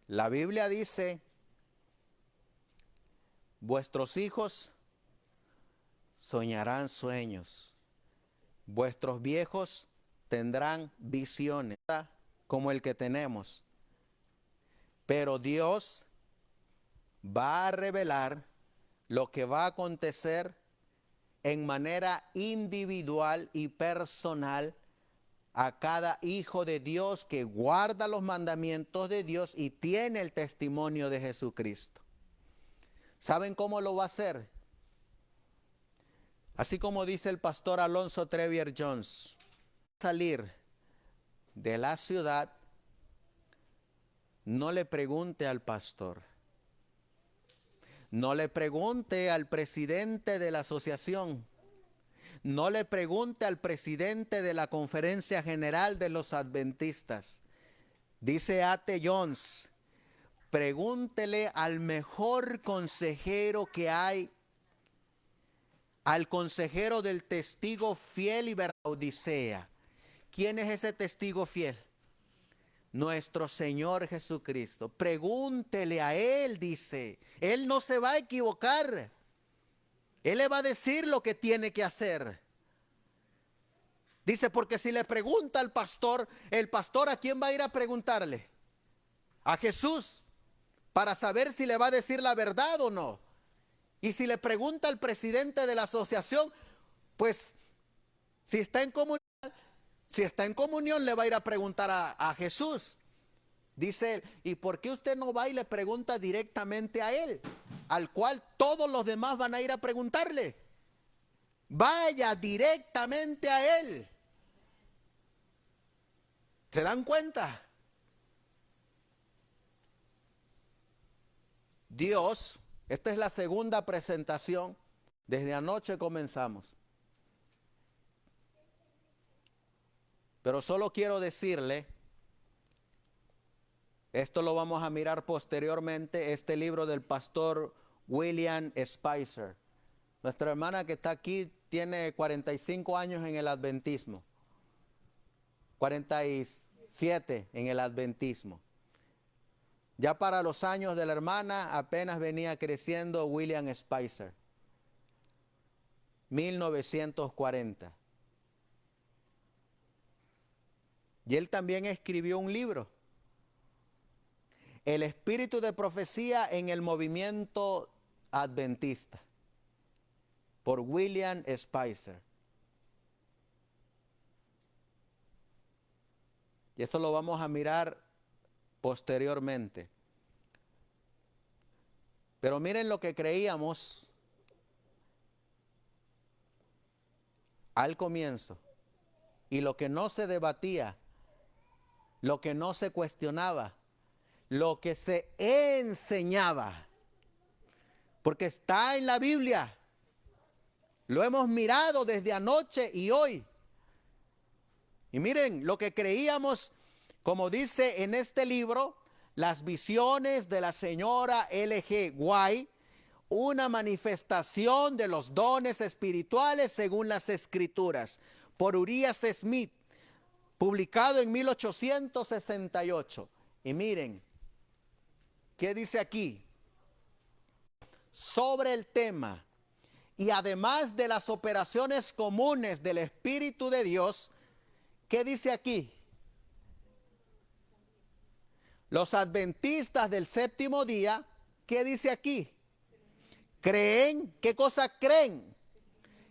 La Biblia dice: vuestros hijos soñarán sueños, vuestros viejos tendrán visiones, como el que tenemos. Pero Dios va a revelar lo que va a acontecer en manera individual y personal a cada hijo de Dios que guarda los mandamientos de Dios y tiene el testimonio de Jesucristo. ¿Saben cómo lo va a hacer? Así como dice el pastor Alonso Trevier Jones: salir de la ciudad, no le pregunte al pastor, no le pregunte al presidente de la asociación, no le pregunte al presidente de la Conferencia General de los Adventistas. Dice A.T. Jones: pregúntele al mejor consejero que hay, al consejero del testigo fiel y verdadero. Odisea. ¿Quién es ese testigo fiel? Nuestro Señor Jesucristo. Pregúntele a Él, dice. Él no se va a equivocar. Él le va a decir lo que tiene que hacer. Dice, porque si le pregunta al pastor, el pastor ¿a quién va a ir a preguntarle? a Jesús para saber si le va a decir la verdad o no. Y si le pregunta al presidente de la asociación, pues si está en comunión le va a ir a preguntar a Jesús. Dice él, ¿y por qué usted no va y le pregunta directamente a él, al cual todos los demás van a ir a preguntarle? Vaya directamente a él. ¿Se dan cuenta? Dios, esta es la segunda presentación. Desde anoche comenzamos. Pero solo quiero decirle, esto lo vamos a mirar posteriormente, este libro del pastor William Spicer. Nuestra hermana que está aquí tiene 45 años en el adventismo. 47 en el adventismo. Ya para los años de la hermana apenas venía creciendo William Spicer. 1940. Y él también escribió un libro. El espíritu de profecía en el movimiento adventista. Por William Spicer. Y esto lo vamos a mirar posteriormente. Pero miren lo que creíamos al comienzo. Y lo que no se debatía, lo que no se cuestionaba, lo que se enseñaba. Porque está en la Biblia. Lo hemos mirado desde anoche y hoy. Y miren, lo que creíamos, como dice en este libro, las visiones de la señora L.G. White, una manifestación de los dones espirituales según las Escrituras, por Urias Smith, publicado en 1868. Y miren, ¿qué dice aquí? Sobre el tema, y además de las operaciones comunes del Espíritu de Dios, ¿qué dice aquí? Los adventistas del séptimo día, ¿qué dice aquí? Creen, ¿qué cosa creen?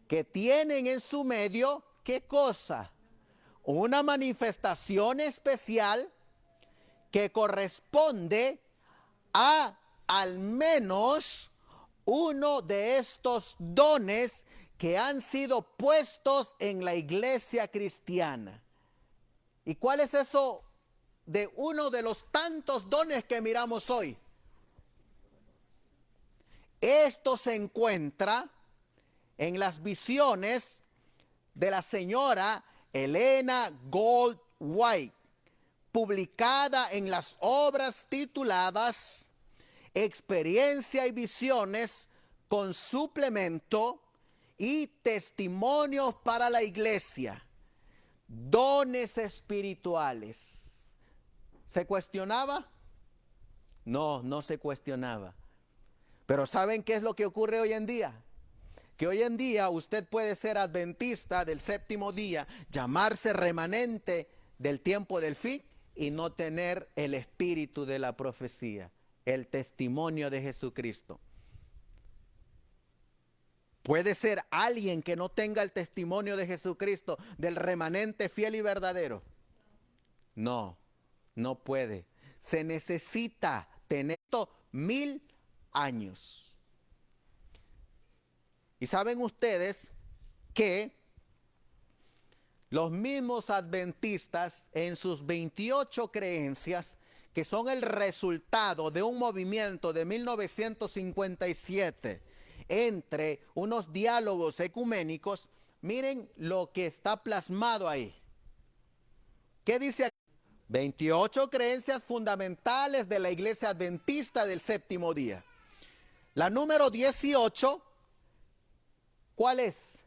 Que tienen en su medio, ¿qué cosa? Una manifestación especial que corresponde a al menos uno de estos dones que han sido puestos en la iglesia cristiana. ¿Y cuál es eso de uno de los tantos dones que miramos hoy? Esto se encuentra en las visiones de la señora Elena Gold White, publicada en las obras tituladas Experiencia y Visiones con Suplemento y Testimonios para la Iglesia, Dones Espirituales. ¿Se cuestionaba? No, no se cuestionaba. Pero ¿saben qué es lo que ocurre hoy en día? Que hoy en día usted puede ser adventista del séptimo día, llamarse remanente del tiempo del fin y no tener el espíritu de la profecía, el testimonio de Jesucristo. Puede ser alguien que no tenga el testimonio de Jesucristo, del remanente fiel y verdadero. No, no puede. Se necesita tener 1000 años. Y saben ustedes que los mismos adventistas en sus 28 creencias, que son el resultado de un movimiento de 1957 entre unos diálogos ecuménicos, miren lo que está plasmado ahí. ¿Qué dice aquí? 28 creencias fundamentales de la iglesia adventista del séptimo día. La número 18, ¿cuál es?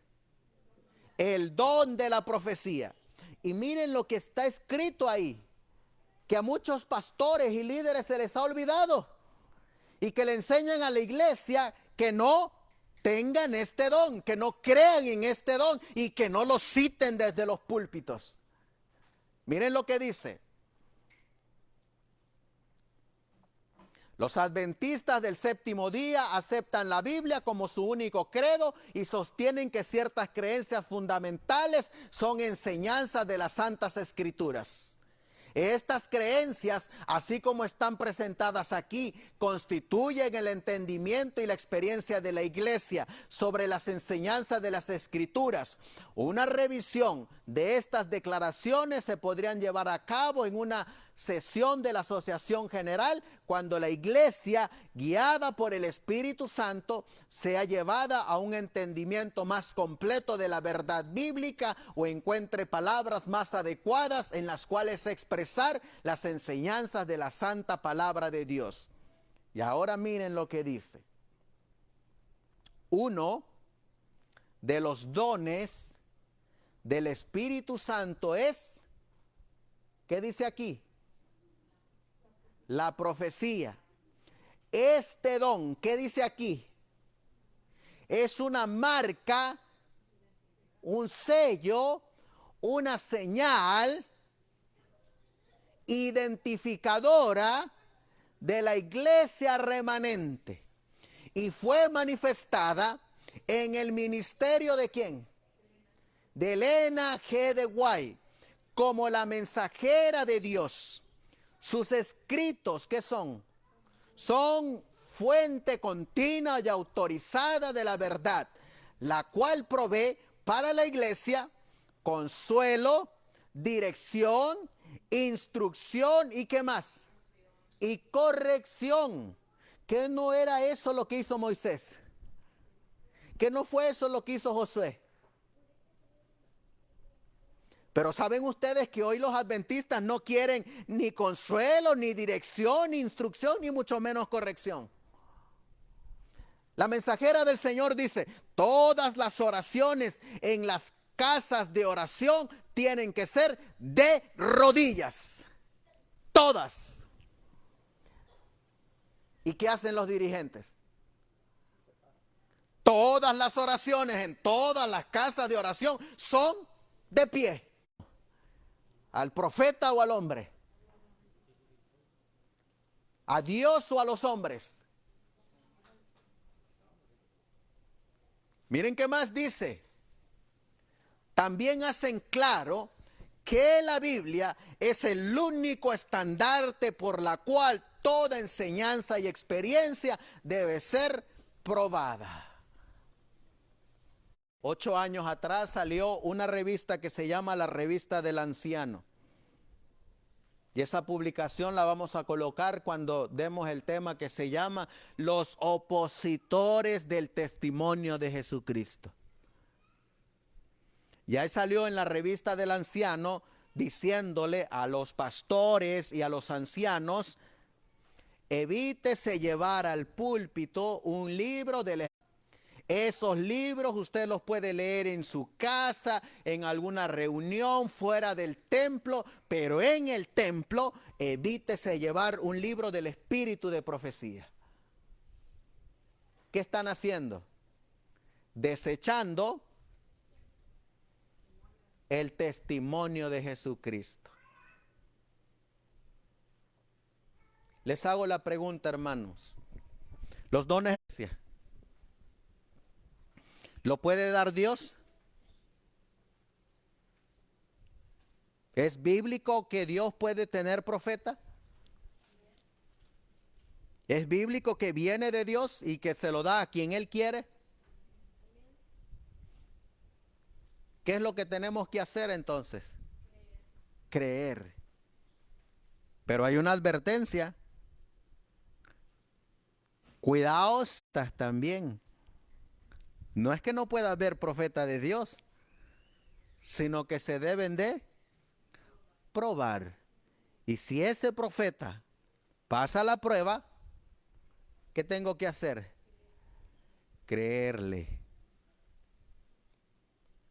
El don de la profecía. Y miren lo que está escrito ahí, que a muchos pastores y líderes se les ha olvidado y que le enseñan a la iglesia que no tengan este don, que no crean en este don y que no lo citen desde los púlpitos. Miren lo que dice. Los adventistas del séptimo día aceptan la Biblia como su único credo y sostienen que ciertas creencias fundamentales son enseñanzas de las Santas Escrituras. Estas creencias, así como están presentadas aquí, constituyen el entendimiento y la experiencia de la Iglesia sobre las enseñanzas de las Escrituras. Una revisión de estas declaraciones se podrían llevar a cabo en una sesión de la Asociación General cuando la Iglesia, guiada por el Espíritu Santo, sea llevada a un entendimiento más completo de la verdad bíblica o encuentre palabras más adecuadas en las cuales expresar las enseñanzas de la santa palabra de Dios. Y ahora miren lo que dice. Uno de los dones del Espíritu Santo es, ¿qué dice aquí? La profecía. Este don, ¿qué dice aquí? Es una marca, un sello, una señal identificadora de la iglesia remanente. Y fue manifestada en el ministerio ¿de quién? De Elena G. de White, como la mensajera de Dios. Sus escritos, ¿qué son? Son fuente continua y autorizada de la verdad, la cual provee para la iglesia consuelo, dirección, instrucción y ¿qué más? Y corrección. ¿Que no era eso lo que hizo Moisés? ¿Que no fue eso lo que hizo Josué? Pero saben ustedes que hoy los adventistas no quieren ni consuelo, ni dirección, ni instrucción, ni mucho menos corrección. La mensajera del Señor dice, todas las oraciones en las casas de oración tienen que ser de rodillas. Todas. ¿Y qué hacen los dirigentes? Todas las oraciones en todas las casas de oración son de pie. ¿Al profeta o al hombre? ¿A Dios o a los hombres? Miren qué más dice. También hacen claro que la Biblia es el único estandarte por la cual toda enseñanza y experiencia debe ser probada. 8 años atrás salió una revista que se llama la Revista del Anciano. Y esa publicación la vamos a colocar cuando demos el tema que se llama Los opositores del testimonio de Jesucristo. Y ahí salió en la Revista del Anciano diciéndole a los pastores y a los ancianos, evítese llevar al púlpito un libro de esos libros usted los puede leer en su casa, en alguna reunión, fuera del templo, pero en el templo evítese llevar un libro del espíritu de profecía. ¿Qué están haciendo? Desechando el testimonio de Jesucristo. Les hago la pregunta, hermanos. Los dones ¿lo puede dar Dios? ¿Es bíblico que Dios puede tener profeta? ¿Es bíblico que viene de Dios y que se lo da a quien Él quiere? ¿Qué es lo que tenemos que hacer entonces? Creer. Pero hay una advertencia. Cuidaos también. No es que no pueda haber profeta de Dios, sino que se deben de probar. Y si ese profeta pasa la prueba, ¿qué tengo que hacer? Creerle.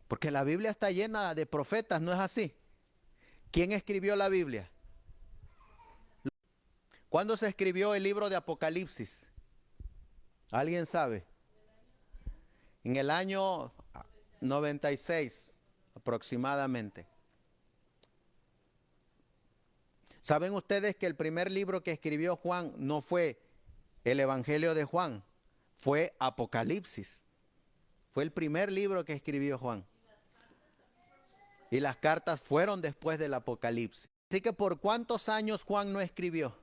Porque la Biblia está llena de profetas, ¿no es así? ¿Quién escribió la Biblia? ¿Cuándo se escribió el libro de Apocalipsis? ¿Alguien sabe? En el año 96 aproximadamente. ¿Saben ustedes que el primer libro que escribió Juan no fue el Evangelio de Juan fue Apocalipsis. Fue el primer libro que escribió Juan. Y las cartas fueron después del Apocalipsis. Así que ¿por cuántos años Juan no escribió?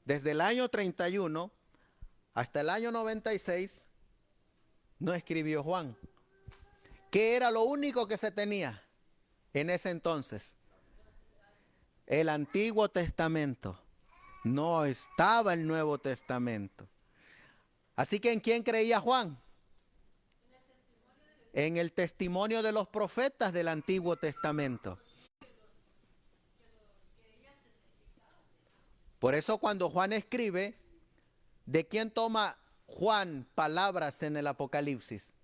Desde el año 31 hasta el año 96 no escribió Juan. ¿Qué era lo único que se tenía en ese entonces? El Antiguo Testamento. No estaba el Nuevo Testamento. Así que ¿en quién creía Juan? En el testimonio de los profetas del Antiguo Testamento. Por eso cuando Juan escribe, ¿de quién toma Juan palabras en el Apocalipsis?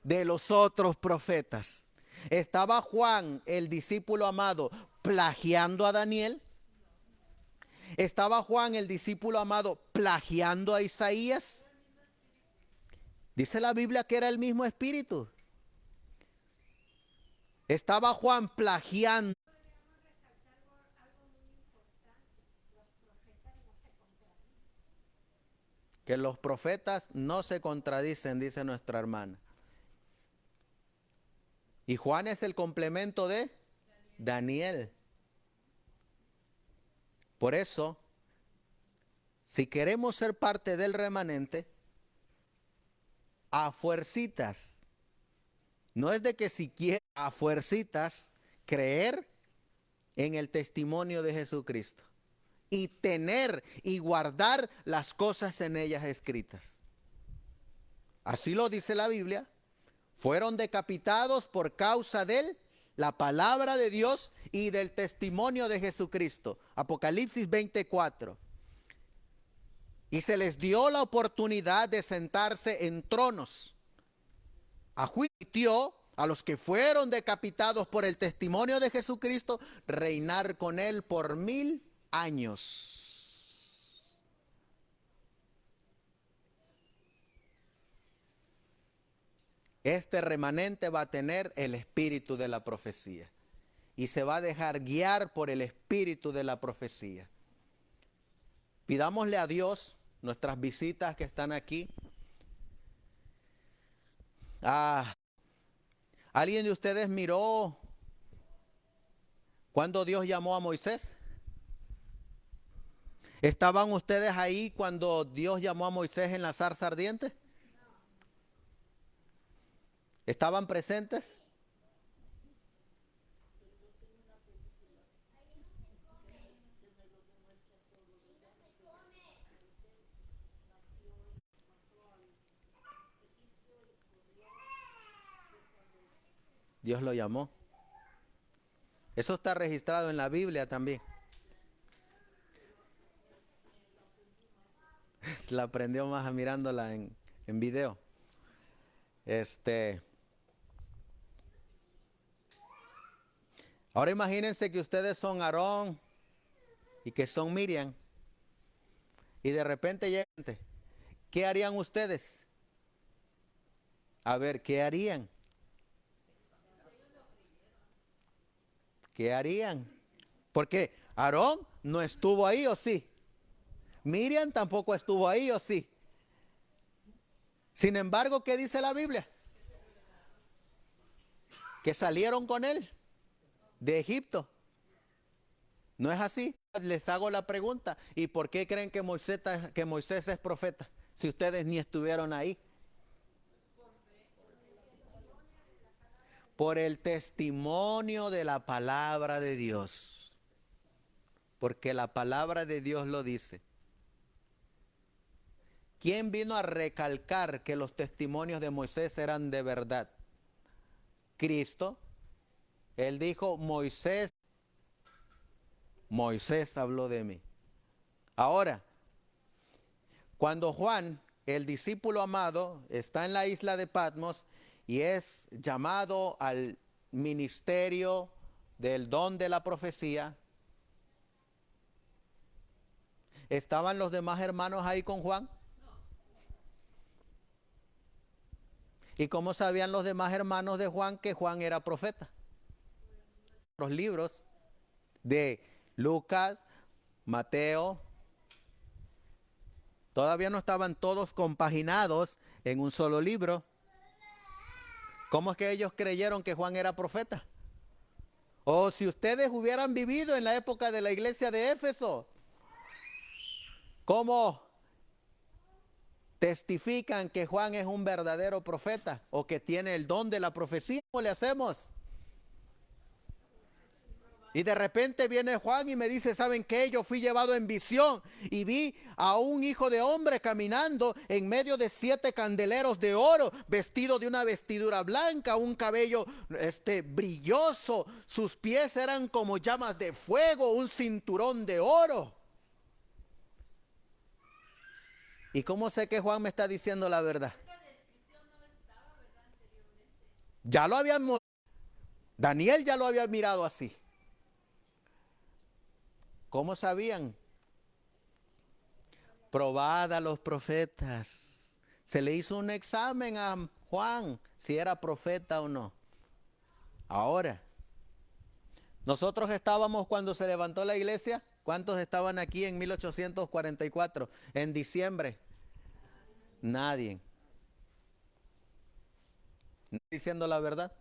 De los otros profetas. ¿Estaba Juan, el discípulo amado, plagiando a Daniel? ¿Estaba Juan, el discípulo amado, plagiando a Isaías? Dice la Biblia que era el mismo espíritu. ¿Estaba Juan plagiando? Que los profetas no se contradicen, dice nuestra hermana. Y Juan es el complemento de Daniel. Por eso, si queremos ser parte del remanente, a fuercitas, no es de que si quieres a fuercitas creer en el testimonio de Jesucristo y tener y guardar las cosas en ellas escritas. Así lo dice la Biblia. Fueron decapitados por causa de la palabra de Dios y del testimonio de Jesucristo. Apocalipsis 24. Y se les dio la oportunidad de sentarse en tronos. A juicio a los que fueron decapitados por el testimonio de Jesucristo, reinar con él por 1000 años. Este remanente va a tener el espíritu de la profecía y se va a dejar guiar por el espíritu de la profecía. Pidámosle a Dios, nuestras visitas que están aquí. ¿Alguien de ustedes miró cuando Dios llamó a Moisés? ¿Estaban ustedes ahí cuando Dios llamó a Moisés en la zarza ardiente? ¿Estaban presentes? Dios lo llamó. Eso está registrado en la Biblia también. La aprendió más mirándola en video. Ahora imagínense que ustedes son Aarón y que son Miriam. Y de repente llegan. ¿Qué harían ustedes? A ver, ¿qué harían? ¿Qué harían? Porque Aarón no estuvo ahí, ¿o sí? Miriam tampoco estuvo ahí, ¿o sí? Sin embargo, ¿qué dice la Biblia? Que salieron con él de Egipto. ¿No es así? Les hago la pregunta. ¿Y por qué creen que Moisés es profeta? Si ustedes ni estuvieron ahí. Por el testimonio de la palabra de Dios. Porque la palabra de Dios lo dice. ¿Quién vino a recalcar que los testimonios de Moisés eran de verdad? Cristo. Él dijo, Moisés habló de mí. Ahora, cuando Juan, el discípulo amado, está en la isla de Patmos y es llamado al ministerio del don de la profecía, ¿estaban los demás hermanos ahí con Juan? ¿Y cómo sabían los demás hermanos de Juan que Juan era profeta? Los libros de Lucas, Mateo, Todavía no estaban todos compaginados en un solo libro. ¿Cómo es que ellos creyeron que Juan era profeta? O si ustedes hubieran vivido en la época de la iglesia de Éfeso, ¿cómo testifican que Juan es un verdadero profeta o que tiene el don de la profecía? ¿Cómo le hacemos? Y de repente viene Juan y me dice, ¿saben qué? Yo fui llevado en visión y vi a un hijo de hombre caminando en medio de 7 candeleros de oro, vestido de una vestidura blanca, un cabello brilloso, sus pies eran como llamas de fuego, un cinturón de oro. ¿Y cómo sé que Juan me está diciendo la verdad? Ya lo habíamos, Daniel ya lo había mirado así. ¿Cómo sabían? Probad a los profetas. Se le hizo un examen a Juan si era profeta o no. Ahora, nosotros estábamos cuando se levantó la iglesia. ¿Cuántos estaban aquí en 1844? En diciembre. Nadie. ¿No estoy diciendo la verdad?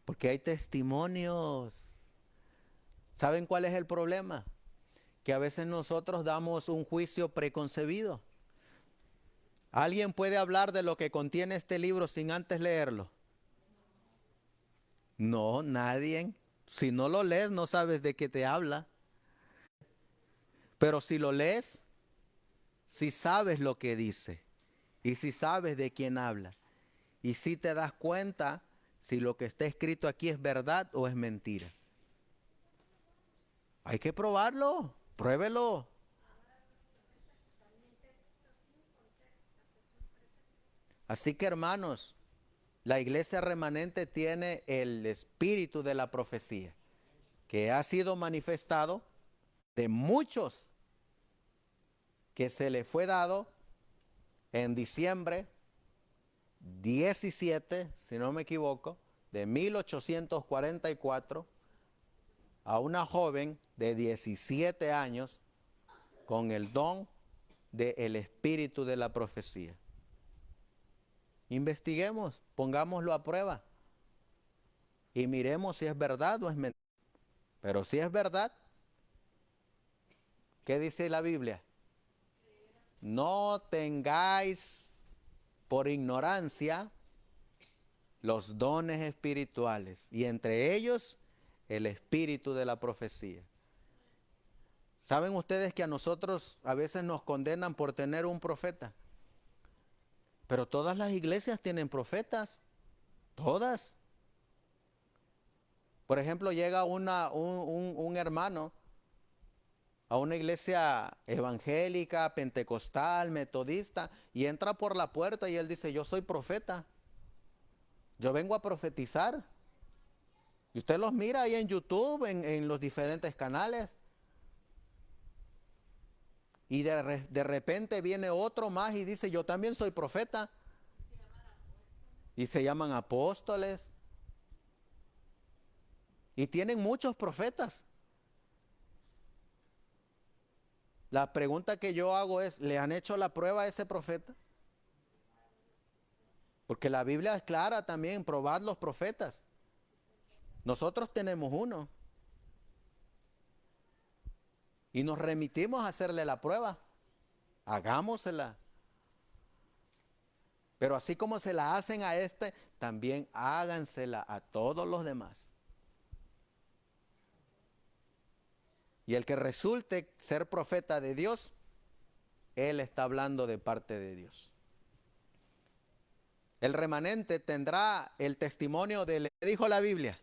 Porque hay testimonios. ¿Saben cuál es el problema? Que a veces nosotros damos un juicio preconcebido. ¿Alguien puede hablar de lo que contiene este libro sin antes leerlo? No, nadie. Si no lo lees, no sabes de qué te habla. Pero si lo lees, si sabes lo que dice y si sabes de quién habla y si te das cuenta si lo que está escrito aquí es verdad o es mentira. Hay que probarlo, pruébelo. Así que hermanos, la iglesia remanente tiene el espíritu de la profecía que ha sido manifestado de muchos que se le fue dado en diciembre 17, si no me equivoco, de 1844 a una joven de 17 años con el don del espíritu de la profecía. Investiguemos, pongámoslo a prueba y miremos si es verdad o es mentira. Pero si es verdad, ¿qué dice la Biblia? No tengáis por ignorancia los dones espirituales y entre ellos el espíritu de la profecía. ¿Saben ustedes que a nosotros a veces nos condenan por tener un profeta? Pero todas las iglesias tienen profetas, todas. Por ejemplo, llega un hermano a una iglesia evangélica, pentecostal, metodista, y entra por la puerta y él dice, yo soy profeta, yo vengo a profetizar. Y usted los mira ahí en YouTube, en los diferentes canales. Y de repente viene otro más y dice, yo también soy profeta. Y se llaman apóstoles. Y tienen muchos profetas. La pregunta que yo hago es, ¿le han hecho la prueba a ese profeta? Porque la Biblia es clara también, probad los profetas. Nosotros tenemos uno. Y nos remitimos a hacerle la prueba. Hagámosela. Pero así como se la hacen a este, también hágansela a todos los demás. Y el que resulte ser profeta de Dios, él está hablando de parte de Dios. El remanente tendrá el testimonio de lo que dijo la Biblia.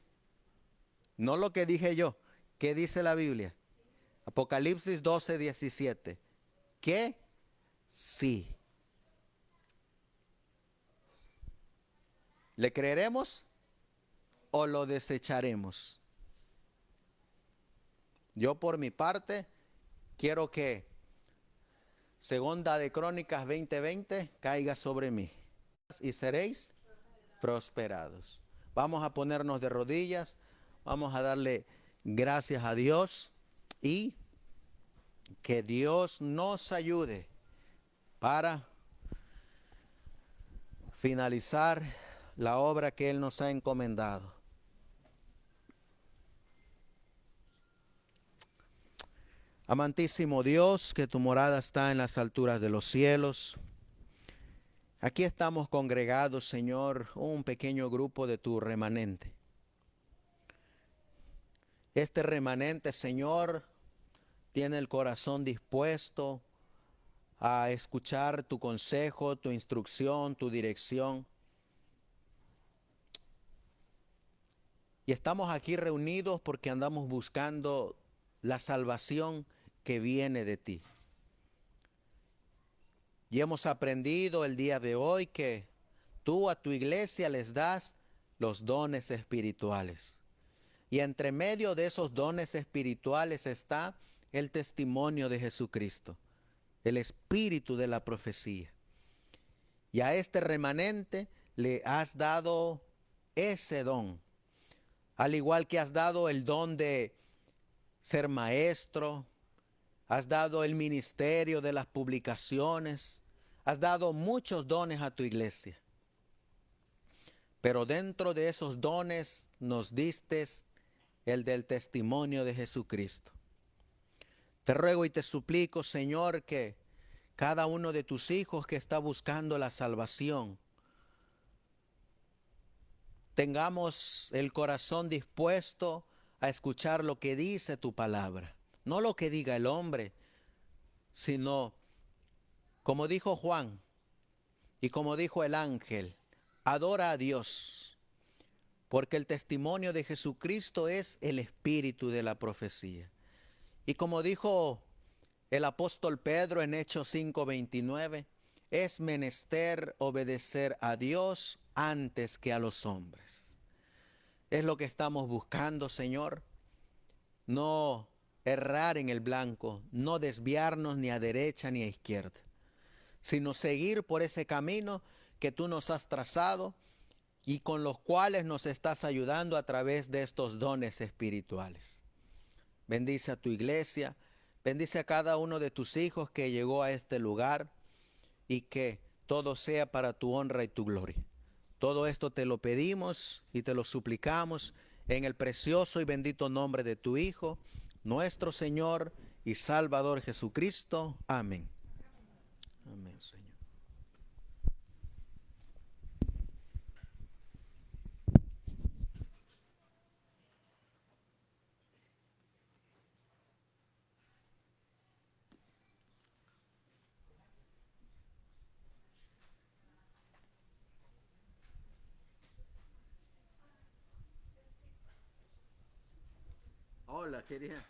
No lo que dije yo. ¿Qué dice la Biblia? Apocalipsis 12, 17. Que sí. ¿Le creeremos o lo desecharemos? Yo por mi parte quiero que Segunda de Crónicas 20:20 caiga sobre mí y seréis prosperados. Vamos a ponernos de rodillas, vamos a darle Gracias a Dios y que Dios nos ayude para finalizar la obra que Él nos ha encomendado. Amantísimo Dios, que tu morada está en las alturas de los cielos. Aquí estamos congregados, Señor, un pequeño grupo de tu remanente. Este remanente, Señor, tiene el corazón dispuesto a escuchar tu consejo, tu instrucción, tu dirección. Y estamos aquí reunidos porque andamos buscando la salvación que viene de ti. Y hemos aprendido el día de hoy que tú a tu iglesia les das los dones espirituales. Y entre medio de esos dones espirituales está el testimonio de Jesucristo, el espíritu de la profecía. Y a este remanente le has dado ese don, al igual que has dado el don de ser maestro, has dado el ministerio de las publicaciones, has dado muchos dones a tu iglesia. Pero dentro de esos dones nos diste el del testimonio de Jesucristo. Te ruego y te suplico, Señor, que cada uno de tus hijos que está buscando la salvación, tengamos el corazón dispuesto a escuchar lo que dice tu palabra. No lo que diga el hombre, sino como dijo Juan y como dijo el ángel, adora a Dios, porque el testimonio de Jesucristo es el espíritu de la profecía. Y como dijo el apóstol Pedro en Hechos 5:29, es menester obedecer a Dios antes que a los hombres. Es lo que estamos buscando, Señor. No errar en el blanco, no desviarnos ni a derecha ni a izquierda, sino seguir por ese camino que tú nos has trazado y con los cuales nos estás ayudando a través de estos dones espirituales. Bendice a tu iglesia, bendice a cada uno de tus hijos que llegó a este lugar y que todo sea para tu honra y tu gloria. Todo esto te lo pedimos y te lo suplicamos en el precioso y bendito nombre de tu Hijo, nuestro Señor y Salvador Jesucristo. Amén. Amén, Señor. Hola, querida.